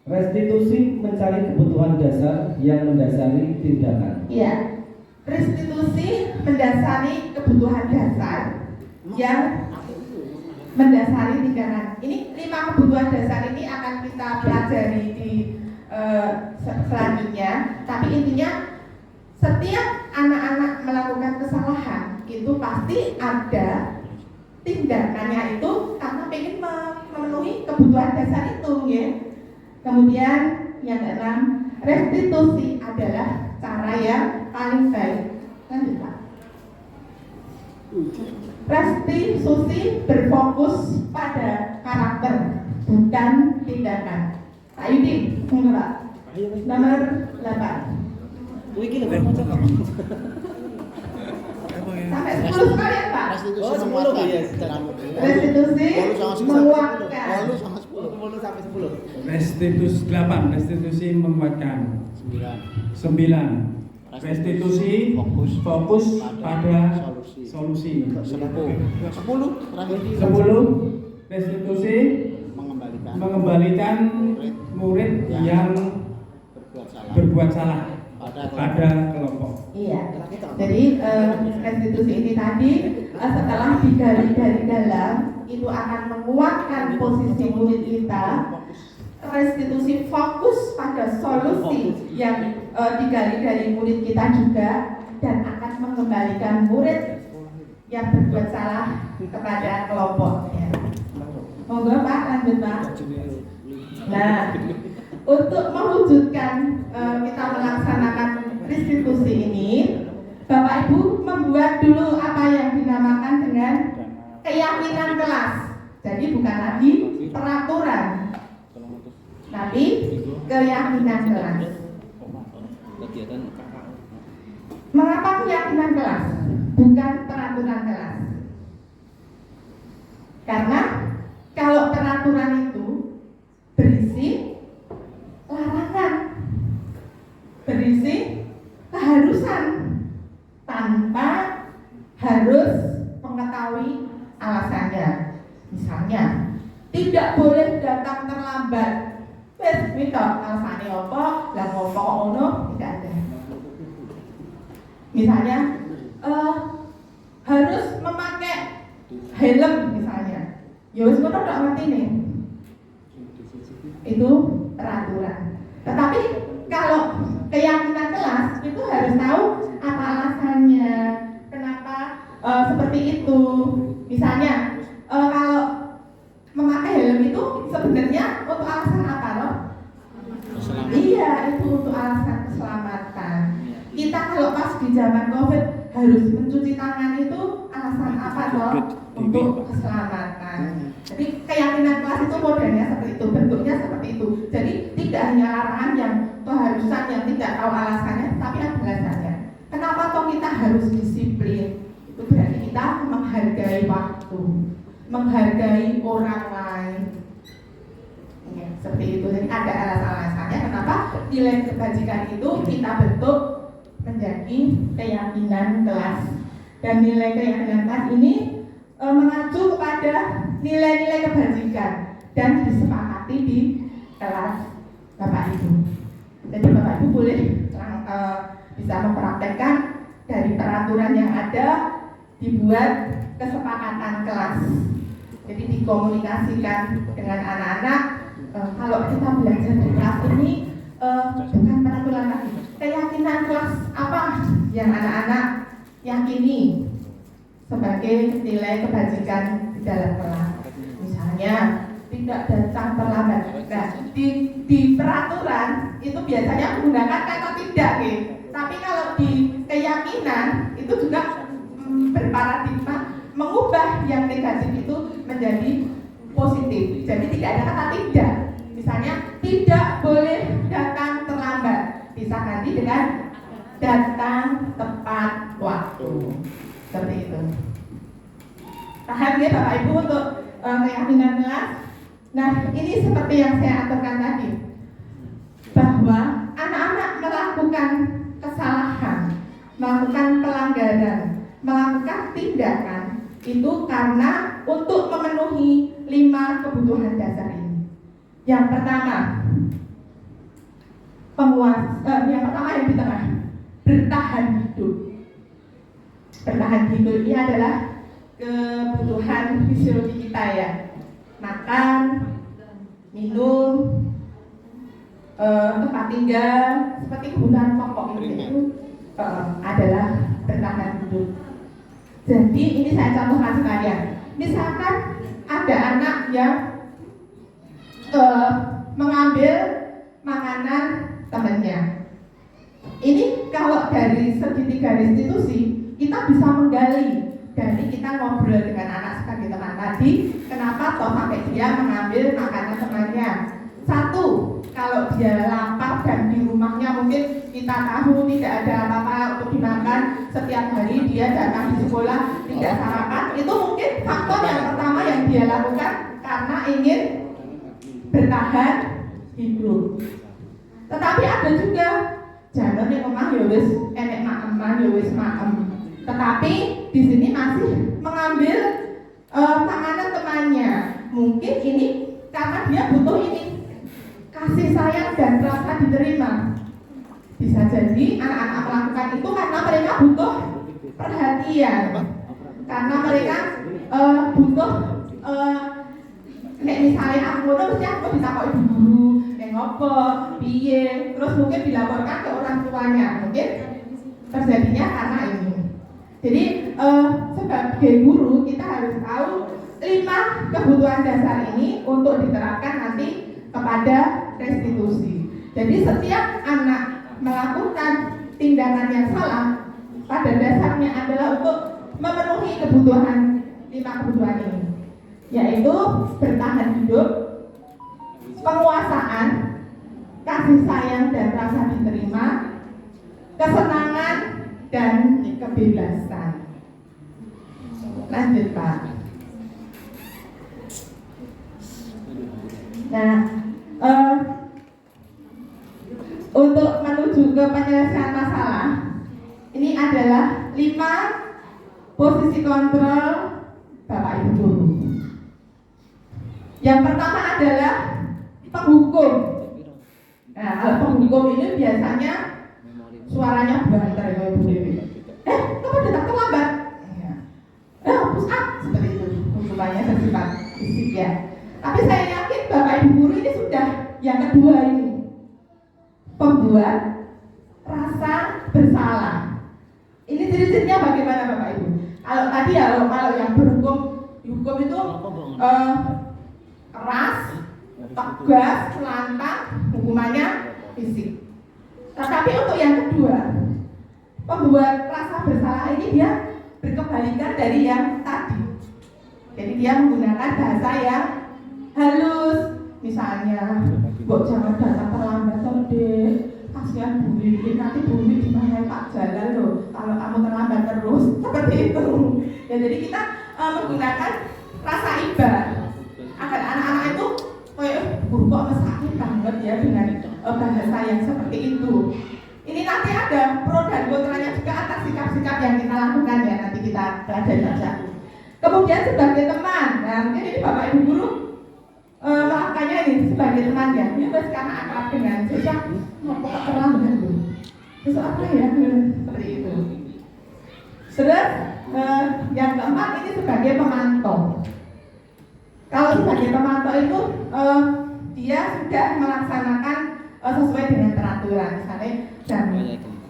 Restitusi mencari kebutuhan dasar yang mendasari tindakan. Iya. restitusi mendasari kebutuhan dasar yang mendasari tindakan. Ini 5 kebutuhan dasar ini akan kita pelajari di selanjutnya. Tapi intinya setiap anak-anak melakukan kesalahan itu pasti ada tindakannya itu karena ingin memenuhi kebutuhan dasar itu, ya. Kemudian yang keenam, restitusi adalah cara yang paling baik. Lanjut, Pak. Restitusi berfokus pada karakter, bukan tindakan. Pak Yudi, Pak. Nomor 8. Sampai 10 sekalian, Pak. Oh, 10 ya. Restitusi menguatkan. 10 sampai 10. Restitusi menguatkan. 9. Restitusi fokus pada solusi. 10 terakhir. 10. Restitusi mengembalikan murid yang berbuat salah pada kelompok. Iya. Jadi restitusi ini tadi setelah digali dari dalam itu akan menguatkan posisi murid kita. Restitusi fokus pada solusi yang digali dari murid kita juga, dan akan mengembalikan murid yang berbuat salah kepada kelompoknya. Monggo Pak, lanjut Pak. Nah, untuk mewujudkan kita melaksanakan restitusi ini, Bapak Ibu membuat dulu apa yang dinamakan dengan keyakinan kelas. Jadi bukan lagi peraturan, tapi keyakinan kelas. Mengapa keyakinan kelas, bukan peraturan kelas? Karena kalau peraturan itu berisi larangan, berisi keharusan tanpa harus mengetahui alasannya. Misalnya, tidak boleh datang terlambat. Wes, minta alasannya apa? Lah ngopo ono tidak ada. Misalnya, harus memakai helm misalnya. Ya wis ngono tok ngerti nih. Itu peraturan. Tetapi kalau keyakinan kelas itu harus tahu apa alasannya, kenapa seperti itu. Misalnya kalau memakai helm itu sebenarnya untuk alasan apa loh? Iya, itu untuk alasan keselamatan. Kita kalau pas di zaman COVID harus mencuci tangan itu alasan apa loh? Untuk keselamatan. Jadi keyakinan kelas itu modelnya seperti itu, bentuknya seperti itu. Jadi tidak hanya larangan yang keharusan yang tidak tahu alasannya, tapi ada alasannya. Kenapa toh kita harus disiplin? Itu berarti kita menghargai waktu, menghargai orang lain. Ya, seperti itu. Jadi ada alasan-alasannya kenapa nilai kebajikan itu kita bentuk menjadi keyakinan kelas. Dan nilai keyakinan kelas ini mengacu kepada nilai-nilai kebajikan dan disepakati di kelas Bapak Ibu. Jadi Bapak Ibu boleh bisa mempraktekkan dari peraturan yang ada, dibuat kesepakatan kelas. Jadi dikomunikasikan dengan anak-anak. Kalau kita belajar di kelas ini bukan peraturan lagi, keyakinan kelas apa yang anak-anak yakini sebagai nilai kebajikan di dalam kelas. Misalnya tidak datang terlambat. Nah, di peraturan itu biasanya menggunakan kata tidak, gitu. Tapi kalau di keyakinan itu juga berparadigma mengubah yang negatif itu menjadi positif. Jadi tidak ada kata tidak. Misalnya tidak boleh datang terlambat, bisa ganti dengan datang tepat waktu. Seperti itu. Paham ya Bapak Ibu untuk keyakinan kelas? Nah, ini seperti yang saya aturkan tadi, bahwa anak-anak melakukan kesalahan, melakukan pelanggaran, melakukan tindakan itu karena untuk memenuhi 5 kebutuhan dasar ini. Yang pertama, yang pertama yang di tengah, bertahan hidup. bertahan hidup ini adalah kebutuhan fisiologi kita ya, makan, minum, tempat tinggal, seperti kebutuhan pokok itu adalah bertahan hidup. Jadi ini saya contohkan sekalian. Misalkan ada anak yang mengambil makanan temannya. Ini kalau dari segi tiga restitusi kita bisa menggali dari kita ngobrol dengan anak sebagai teman tadi, kenapa toh sampai dia mengambil makanan temannya. Satu, kalau dia lapar dan di rumahnya mungkin kita tahu tidak ada apa-apa untuk dimakan, setiap hari dia datang di sekolah tidak sarapan, itu mungkin faktor yang pertama yang dia lakukan karena ingin bertahan hidup. Tetapi ada juga jangan yang omah ya wis enek makeman ya wis makem. Tetapi di sini masih mengambil makanan temannya. Mungkin ini karena dia butuh ini kasih sayang dan rasa diterima. Bisa jadi anak-anak melakukan itu karena mereka butuh perhatian, karena mereka butuh nek misalnya aku ngono mesti aku ditakoki guru, nek ngopo, piye, terus mungkin dilaporkan ke orang tuanya. Mungkin terjadinya karena ini. Jadi sebagai guru kita harus tahu 5 kebutuhan dasar ini untuk diterapkan nanti kepada restitusi. Jadi setiap anak melakukan tindakan yang salah pada dasarnya adalah untuk memenuhi kebutuhan 5 kebutuhan ini, yaitu bertahan hidup, penguasaan, kasih sayang dan rasa diterima, kesenangan dan kebebasan. Lanjut Pak. Nah, untuk menuju ke penyelesaian masalah, ini adalah 5 posisi kontrol Bapak Ibu guru. Yang pertama adalah penghukum. Nah, kalau penghukum ini biasanya suaranya banter ya Ibu Dewi. Kamu datang terlambat. Push up seperti itu. Hukumannya bersifat fisik ya. Tapi saya yakin Bapak Ibu guru ini sudah yang kedua ini, pembuat rasa bersalah. Ini ciri-cirinya bagaimana Bapak Ibu? Kalau tadi kalau yang berhukum dihukum itu keras, tegas, lantang, hukumannya fisik. Tetapi untuk yang kedua, pembuat rasa bersalah ini dia berkebalikan dari yang tadi. Jadi dia menggunakan bahasa yang halus, misalnya, "Mbok jangan datang terlambat toh, Dek. Kasihan Bumi, nanti Bumi dimarahin Pak Jalal loh kalau kamu terlambat terus." Seperti itu. Ya, jadi kita menggunakan rasa iba agar anak-anak itu guru kok mesakit banget ya dengan bahasa yang seperti itu. Ini nanti ada pro dan kontranya juga atas sikap-sikap yang kita lakukan ya, nanti kita pelajari satu-satu. Kemudian sebagai teman, nah mungkin ini Bapak Ibu guru melakukannya ini sebagai teman ya. Ini bos karena akrab dengan sejak mau terlambat dulu. Terus apa ya seperti itu. Terus yang keempat ini sebagai pemantau. Kalau sebagai pemantau itu dia sudah melaksanakan sesuai dengan peraturan. Misalnya jam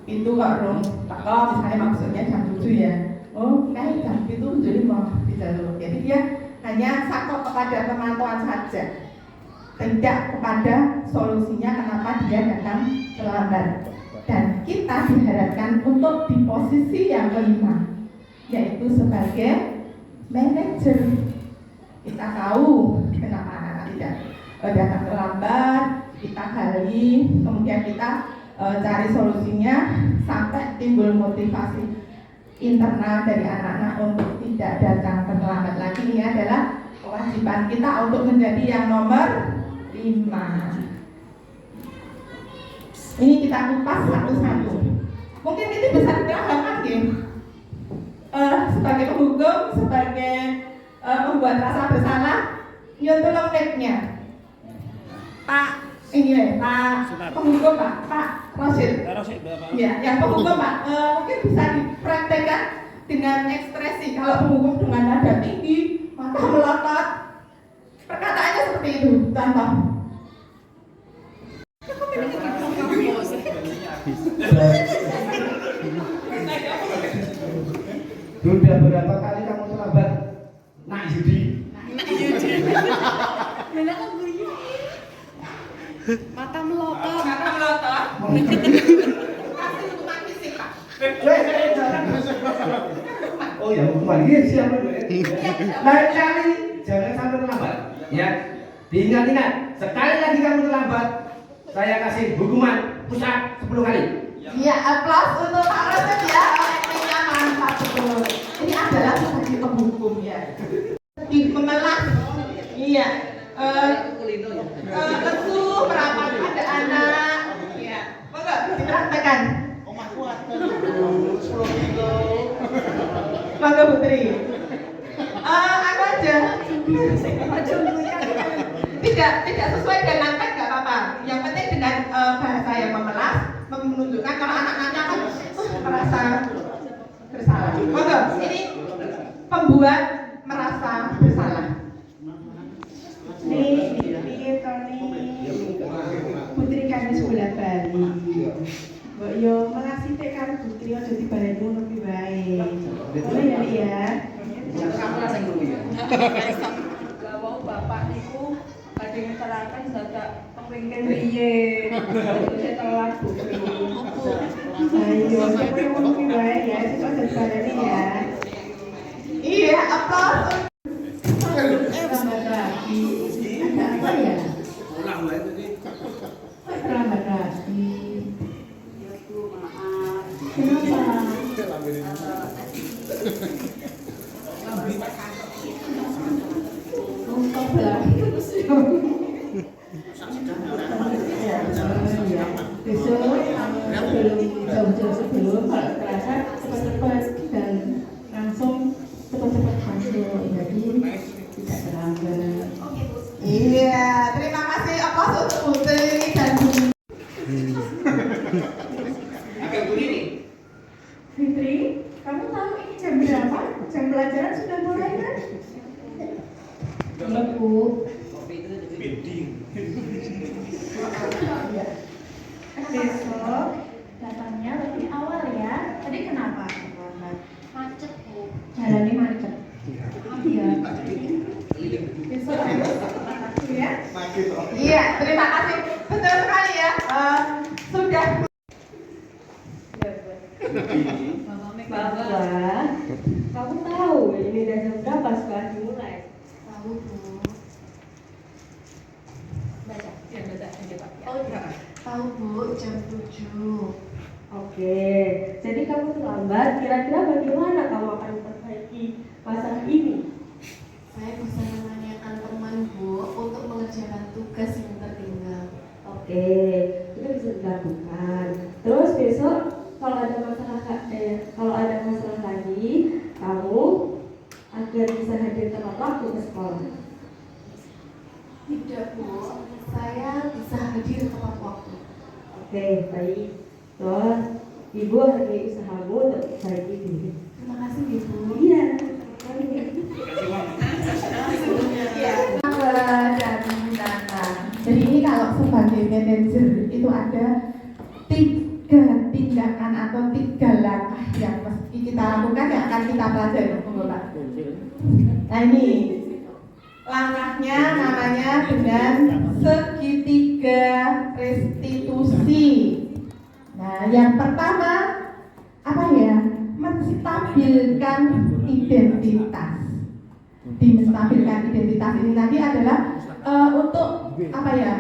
itu kok rum teko, misalnya maksudnya jam 7 ya. Oh, kayak jam itu jadi mau di jalur. Jadi dia hanya sakok kepada pemantauan saja, tidak kepada solusinya kenapa dia datang terlambat. Dan kita diharapkan untuk di posisi yang kelima, yaitu sebagai manajer. Kita tahu kenapa anak tidak datang terlambat, kita gali, kemudian kita cari solusinya sampai timbul motivasi internal dari anak-anak untuk tidak datang terlambat lagi. Ini adalah kewajiban kita untuk menjadi yang nomor 5. Ini kita kupas satu-satu. Mungkin ini bisa diterapkan ya. Sebagai penghukum, sebagai membuat rasa bersalah, nyontoh lengkapnya. Pak, ini ya, Pak penghukum Pak Rosid. Ya, yang penghukum Pak, mungkin bisa dipraktekkan dengan ekspresi. Kalau penghukum dengan nada tinggi, mata melotot, perkataannya seperti itu. Contoh. Sudah berapa kali kamu terlambat? Nak Yudi. Mata melotot. Mata melotot. Kasih hukuman fisik, Pak. Oh ya, hukuman ini siapa? Lain kali jangan sampai terlambat. Ya, diingat-ingat. Sekali lagi kamu terlambat, saya kasih hukuman pusat 10 kali. Iya, aplaus untuk Pak Rosep ya. Aktingnya mantap betul. Ini adalah sebagai penghukum ya. Memelas. Iya. Lesu, merapat pada anak. Iya. Monggo dipraktekkan. Monggo Putri. Aku aja. Tidak sesuai dengan teks nggak apa-apa. Yang penting dengan bahasa yang memelas, menunjukkan kalau anak-anaknya kan merasa bersalah. Monggo, ini pembuat merasa bersalah. Nih, Tony. Putri kami sebelah Bali. Mbok yo makasih teh karo Putri aja dibaleni ngono ki wae. Boleh ya, Li ya. Kamu rasa ngono ya. Lah wau bapak niku badhe ngeteraken dadak pengpengin piye. Terus telat Putri. Ayo, sampai ngono ki wae ya, sesuk aja dibaleni ya. Iya, aplaus. Selamat pagi. Ada apa ya? Ulang wae tadi. Selamat pagi. Kenapa? Untuk berarti terus ya. Besok sebelum kalau terasa cepat-cepat dan langsung cepat-cepat hasil, jadi tidak terlambat. Iya, terima kasih aplaus untuk Putri dan Bumi. Fitri, kamu tahu ini jam berapa? Jam pelajaran sudah mulai kan? Belum, Bu. Besok datangnya lebih awal ya. Tadi kenapa? Macet, Bu. Jalannya macet. Iya. Besok harus tepat waktu ya. Iya, terima kasih. Betul sekali ya. Sudah. Bapak, kamu tahu ini udah jam berapa sekolah dimulai? Tahu, Bu. Baca, ya baca aja Pak. Oh iya. Tahu, Bu, jam 7. Oke, jadi kamu terlambat. Kira-kira bagaimana kamu akan memperbaiki masalah ini? Saya bisa menanyakan teman, Bu, untuk mengerjakan tugas yang tertinggal. Oke, itu bisa dilakukan. Terus besok kalau ada masalah lagi, kamu agar bisa hadir tepat waktu ke sekolah. Tidak, Bu. Saya bisa hadir tepat waktu. Oke, baik. Terus Ibu hargai usahamu untuk memperbaiki diri. Terima kasih, Ibu. Iya. Jadi ini kalau sebagai manajer itu ada 3 tindakan atau 3 langkah yang mesti kita lakukan yang akan kita pelajari, Bapak. Nah ini langkahnya namanya dengan segitiga restitusi. Nah yang pertama apa ya? Menstabilkan identitas. Menstabilkan identitas ini tadi adalah untuk apa ya?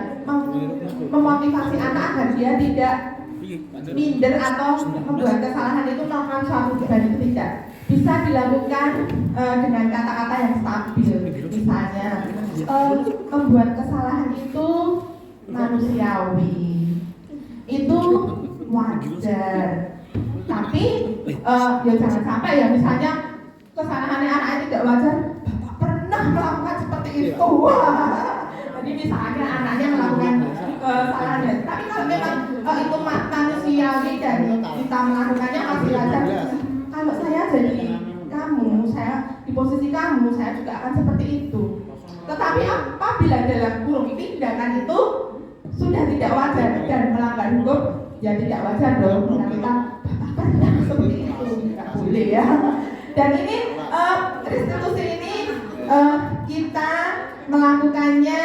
Memotivasi anak agar dia tidak minder atau membuat kesalahan itu melakukan suatu beban itu tidak. Bisa dilakukan dengan kata-kata yang stabil. Misalnya membuat kesalahan itu manusiawi, itu wajar. Tapi ya jangan sampai ya misalnya kesalahannya anak tidak wajar, Bapak pernah melakukan seperti itu. Wah. Jadi misalnya anaknya melakukan kesalahan, tapi kalau memang itu manusiawi dan kita melakukannya masih wajar, kalau saya jadi kamu, saya di posisi kamu, saya juga akan seperti itu. Tetapi apabila dalam kurung tindakan itu sudah tidak wajar dan melanggar hukum, ya tidak wajar dong. Karena kita bapak seperti itu, nggak boleh ya. Dan ini restitusi ini kita melakukannya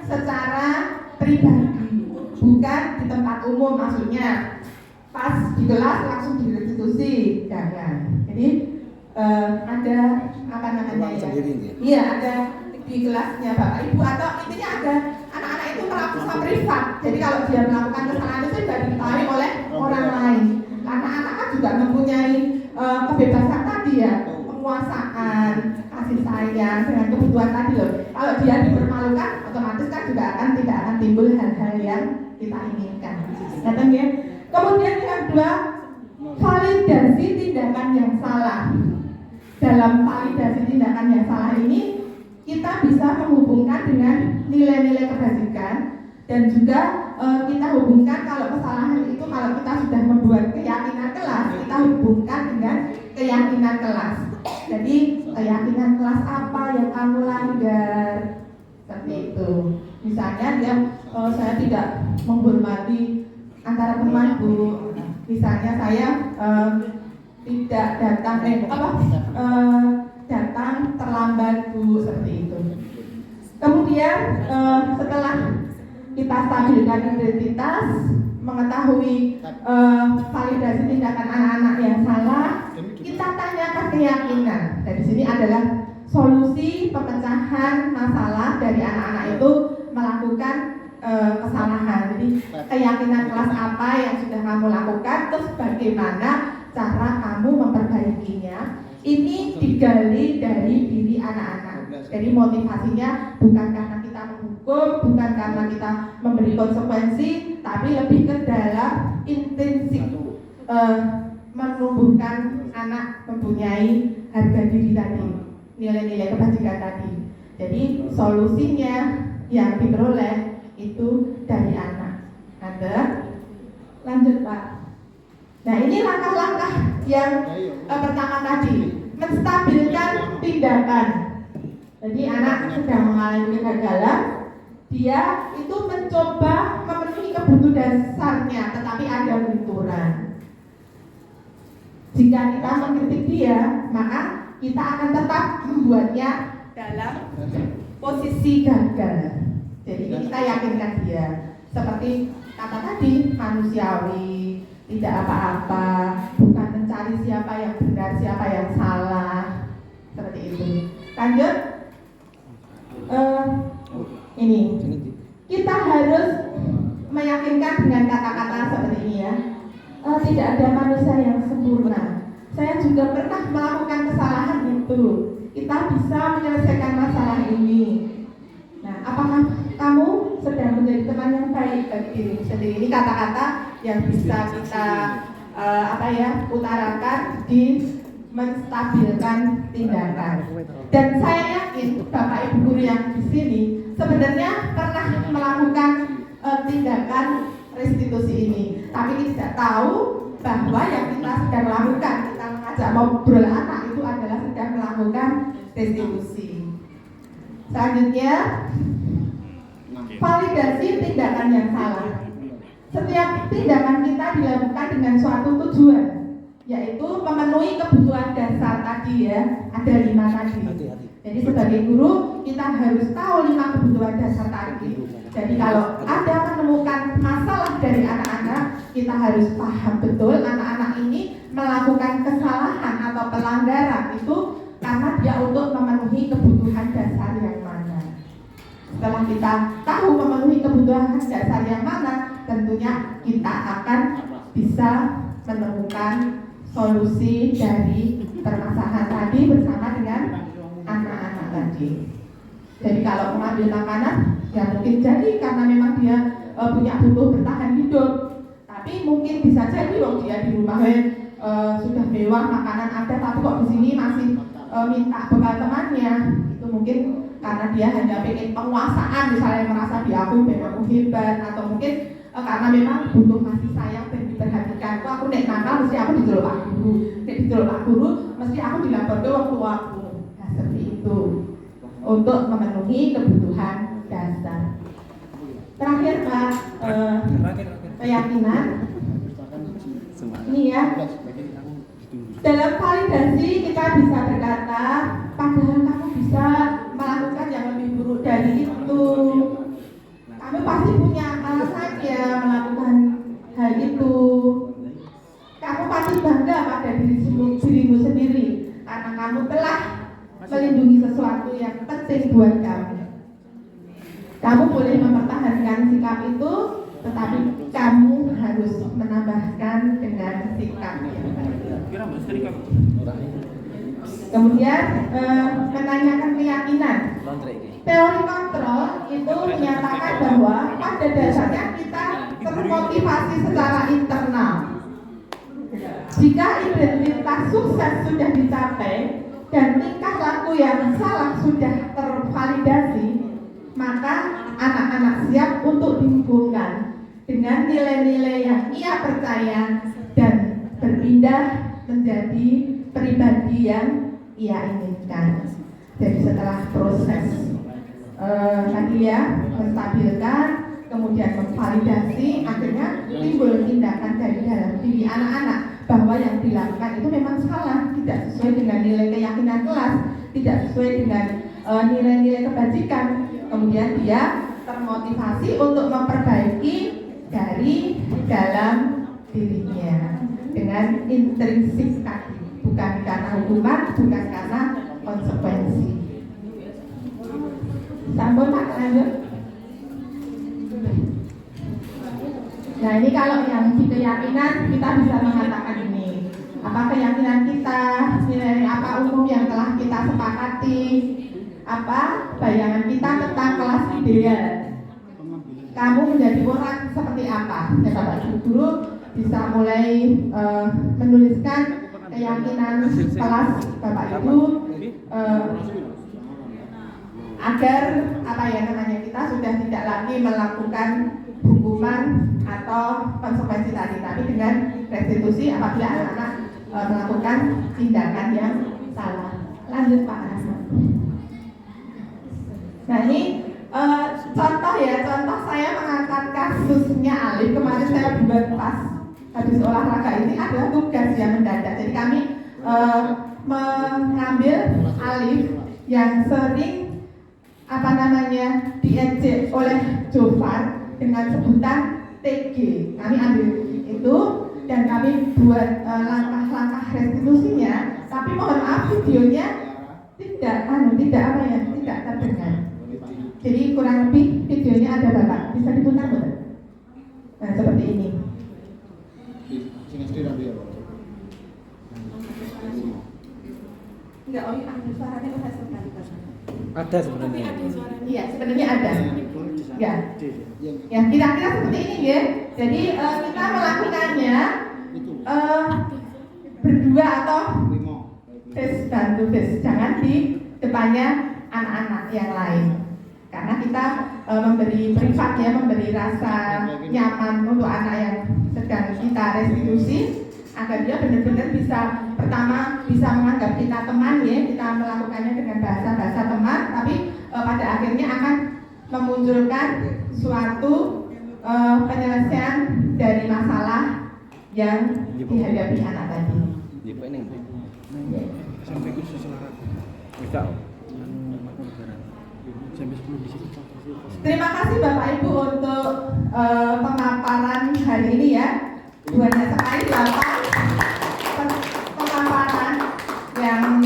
secara pribadi, bukan di tempat umum, maksudnya pas di kelas langsung direstitusi, jangan. Jadi ada apa namanya ya? Iya, ada di kelasnya bapak ibu atau intinya ada anak-anak itu melakukan privat. Jadi kalau dia melakukan kesalahan itu tidak diketahui oleh orang lain. Karena anak kan juga mempunyai kebebasan tadi ya, penguasaan, kasih sayang dengan kebutuhan tadi loh. Kalau dia dipermalukan, otomatis kan juga tidak akan timbul hal-hal yang kita inginkan. Ya. Kemudian yang kedua, validasi tindakan yang salah. Dalam validasi tindakan yang salah ini, kita bisa menghubungkan dengan nilai-nilai kebajikan dan juga kita hubungkan kalau kesalahan itu, kalau kita sudah membuat keyakinan kelas, kita hubungkan dengan keyakinan kelas. Jadi keyakinan kelas apa yang kamu langgar, seperti itu. Misalnya dia saya tidak menghormati antara teman Bu, misalnya saya tidak datang datang terlambat Bu, seperti itu. Kemudian setelah kita stabilkan identitas, mengetahui validasi tindakan anak-anak yang salah, kita tanyakan keyakinan. Dan di sini adalah solusi pemecahan masalah dari anak-anak itu melakukan kesalahan. Jadi keyakinan kelas apa yang sudah kamu lakukan, terus bagaimana cara kamu memperbaikinya. Ini digali dari diri anak-anak. Jadi motivasinya bukan karena kita menghukum, bukan karena kita memberi konsekuensi, tapi lebih ke dalam intensif menumbuhkan anak mempunyai harga diri tadi, nilai-nilai kebajikan tadi. Jadi solusinya yang diperoleh itu dari anak. Ada? Lanjut Pak. Nah ini langkah-langkah yang pertama tadi, menstabilkan tindakan. Jadi anak sedang mengalami kegagalan, dia itu mencoba memenuhi kebutuhan dasarnya, tetapi ada benturan. Jika kita mengkritik dia, maka kita akan tetap membuatnya dalam posisi gagal. Jadi kita yakinkan dia, seperti kata tadi, manusiawi, tidak apa-apa, bukan mencari siapa yang benar, siapa yang salah, seperti itu. Lanjut, ini kita harus meyakinkan dengan kata-kata seperti ini ya. Tidak ada manusia yang sempurna. Saya juga pernah melakukan kesalahan itu. Kita bisa menyelesaikan masalah ini. Nah, apakah kamu sedang menjadi teman yang baik bagi diri sendiri? Ini kata-kata yang bisa kita utarakan di menstabilkan tindakan. Dan saya yakin Bapak Ibu guru yang di sini sebenarnya pernah melakukan tindakan restitusi ini, tapi kita tidak tahu bahwa yang kita sedang lakukan, kita mengajak ngobrol anak itu adalah sedang melakukan restitusi. Selanjutnya, validasi tindakan yang salah. Setiap tindakan kita dilakukan dengan suatu tujuan, yaitu memenuhi kebutuhan dasar tadi ya, ada 5 tadi. Jadi sebagai guru kita harus tahu 5 kebutuhan dasar tadi. Jadi kalau ada menemukan masalah dari anak-anak, kita harus paham betul anak-anak ini melakukan kesalahan atau pelanggaran itu karena dia untuk memenuhi kebutuhan dasar yang mana. Setelah kita tahu memenuhi kebutuhan dasar yang mana, tentunya kita akan bisa menemukan solusi dari permasalahan tadi bersama dengan anak-anak tadi. Jadi kalau mengambil makanan, ya mungkin jadi karena memang dia punya butuh bertahan hidup. Tapi mungkin bisa jadi dia di rumahnya sudah mewah, makanan ada, tapi kok di sini masih minta bekal temannya. Itu mungkin karena dia hanya pengen penguasaan, misalnya merasa diakui bahwa aku hebat, atau mungkin karena memang butuh kasih sayang dan diperhatikan. Aku nek nakal mesti aku dijeluk Pak Guru, nek dijeluk Pak Guru mesti aku dilapor ke wong tuaku. Nah, seperti itu untuk memenuhi kebutuhan dasar. Terakhir Pak, keyakinan ini ya. Dalam validasi kita bisa berkata, padahal kamu bisa melakukan yang lebih buruk dari itu. Kamu pasti punya alasan ya melakukan hal itu. Kamu pasti bangga pada dirimu sendiri karena kamu telah melindungi sesuatu yang penting buat kamu. Kamu boleh mempertahankan sikap itu, tetapi kamu harus menambahkan dengan sikap yang baik. Kemudian menanyakan keyakinan. Teori kontrol itu menyatakan bahwa pada dasarnya kita termotivasi secara internal. Jika identitas sukses sudah dicapai dan tingkah laku yang salah sudah tervalidasi, maka anak-anak siap untuk dihubungkan dengan nilai-nilai yang ia percaya dan berpindah menjadi pribadi yang ia inginkan. Jadi setelah proses tadi ya menstabilkan, kemudian memvalidasi, akhirnya timbul tindakan dari dalam diri anak-anak bahwa yang dilakukan itu memang salah, tidak sesuai dengan nilai keyakinan kelas, tidak sesuai dengan nilai-nilai kebajikan. Kemudian dia termotivasi untuk memperbaiki dari dalam dirinya dengan intrinsik tadi, bukan karena hukuman, bukan karena konsekuensi. Sambung Pak, lanjut. Nah ini kalau yang di keyakinan kita bisa mengatakan ini, apa keyakinan kita, nilai apa umum yang telah kita sepakati, apa bayangan kita tentang kelas ideal. Kamu menjadi orang seperti apa? Ya Bapak Ibu Guru bisa mulai menuliskan keyakinan kelas Bapak Ibu agar apa ya namanya, kita sudah tidak lagi melakukan hukuman atau konsekuensi tadi, tapi dengan restitusi apabila anak-anak melakukan tindakan yang salah. Lanjut Pak Asma. Nah ini contoh ya, contoh saya mengangkat kasusnya Alif. Kemarin saya buat pas habis olahraga, ini adalah tugas yang mendadak. Jadi kami mengambil Alif yang sering apa namanya diejek oleh Jofar dengan sebutan TG. Kami ambil itu dan kami buat langkah-langkah restitusinya. Tapi mohon maaf videonya tidak terdengar. Jadi kurang lebih videonya ada Bapak, bisa diputar Bapak. Nah seperti ini. Enggak, oh ambil suaranya udah sekali. Ada sebenarnya. Iya, sebenarnya ada. Ya. Ya, kira-kira seperti ini ya. Jadi kita melakukannya berdua atau bantu jangan di depannya anak-anak yang lain. Karena kita memberi privat ya, memberi rasa nyaman untuk anak yang sedang kita restitusi, agar dia benar-benar bisa, pertama bisa menganggap kita teman ya, kita melakukannya dengan bahasa-bahasa teman, tapi pada akhirnya akan memunculkan suatu penyelesaian dari masalah yang dihadapi anak tadi. Terima kasih Bapak Ibu untuk pemaparan hari ini ya. Banyak sekali Bapak pemaparan yang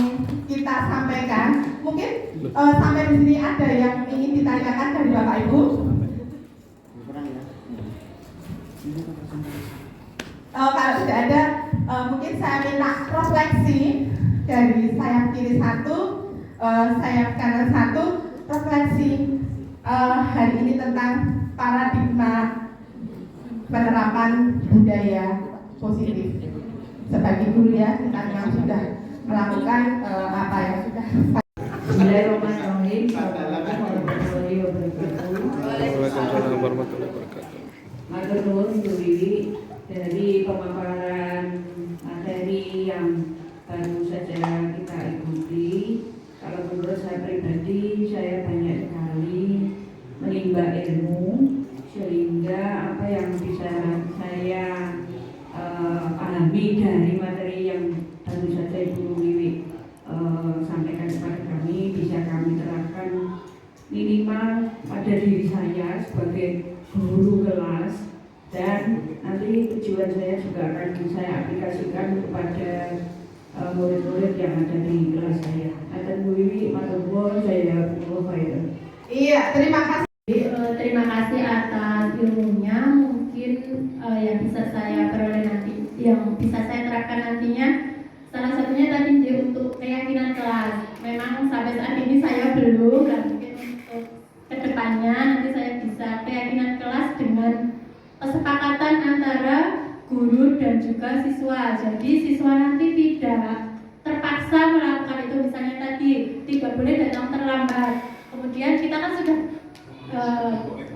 kita sampaikan. Mungkin sampai di sini ada yang ingin ditanyakan dari Bapak Ibu. Kalau tidak ada, mungkin saya minta refleksi dari sayap kiri satu, sayap kanan satu, refleksi hari ini tentang paradigma penerapan budaya positif. Sebagai guru ya, kita memang sudah melakukan apa yang sudah. Bismillahirrahmanirrahim. Assalamualaikum warahmatullahi wabarakatuh. Waalaikumsalam warahmatullahi wabarakatuh. Matur nuwun Bu Wiwi dari pemaparan materi yang baru saja kita ikuti. Kalau menurut saya pribadi, saya banyak sekali menimba ilmu sehingga apa yang bisa saya pahami dari materi yang baru saja Ibu Wiwi sampaikan kepada kami bisa kami terapkan minimal pada diri saya sebagai guru kelas, dan nanti tujuan saya juga akan saya aplikasikan kepada murid-murid yang ada di kelas saya. Akan Bu Wiwi, matur nuwun, saya khairan. Iya, terima kasih. Terima kasih atas ilmunya. Mungkin yang bisa saya peroleh nanti, yang bisa saya terapkan nantinya, salah satunya tadi untuk keyakinan kelas. Memang sampai saat ini saya belum, dan mungkin untuk kedepannya nanti saya bisa keyakinan kelas dengan kesepakatan antara guru dan juga siswa. Jadi siswa nanti tidak terpaksa melakukan itu, misalnya tadi tidak boleh datang terlambat. Kemudian kita kan sudah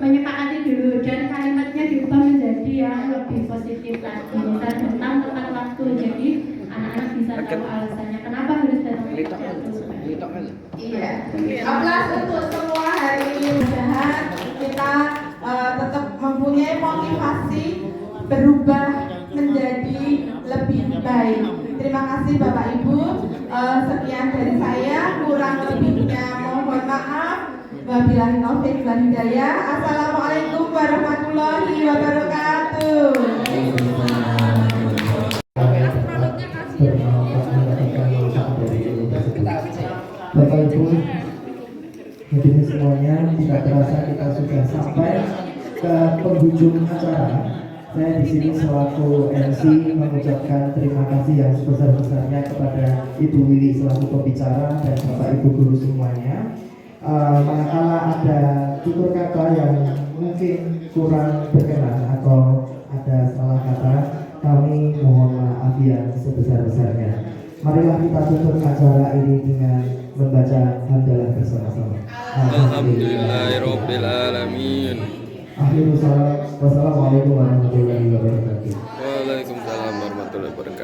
menyepakati dulu dan kalimatnya diubah menjadi yang lebih positif lagi, misal tentang tepat waktu. Jadi anak-anak bisa tahu alasannya kenapa harus datang tepat waktu. Iya. Aplaus untuk semua hari ini. Mudah-mudahan kita tetap mempunyai motivasi berubah menjadi lebih baik. Terima kasih Bapak Ibu. Sekian dari saya, kurang lebihnya mohon maaf. Wabillahi taufiq wal hidayah. Assalamualaikum warahmatullahi wabarakatuh. Bapak Ibu, hadirin semuanya, tidak terasa kita sudah sampai ke penghujung acara. Saya di sini selaku MC mengucapkan terima kasih yang sebesar-besarnya kepada Ibu Wiwi selaku pembicara dan Bapak Ibu guru semuanya. Manakala ada tutur kata yang mungkin kurang berkenan atau ada salah kata, kami mohon maaf yang sebesar-besarnya. Marilah kita tutup acara ini dengan membaca hamdalah bersama-sama. Alhamdulillahirabbil alamin. Akhirul salam. Wassalamualaikum warahmatullahi wabarakatuh. Waalaikumsalam warahmatullahi wabarakatuh.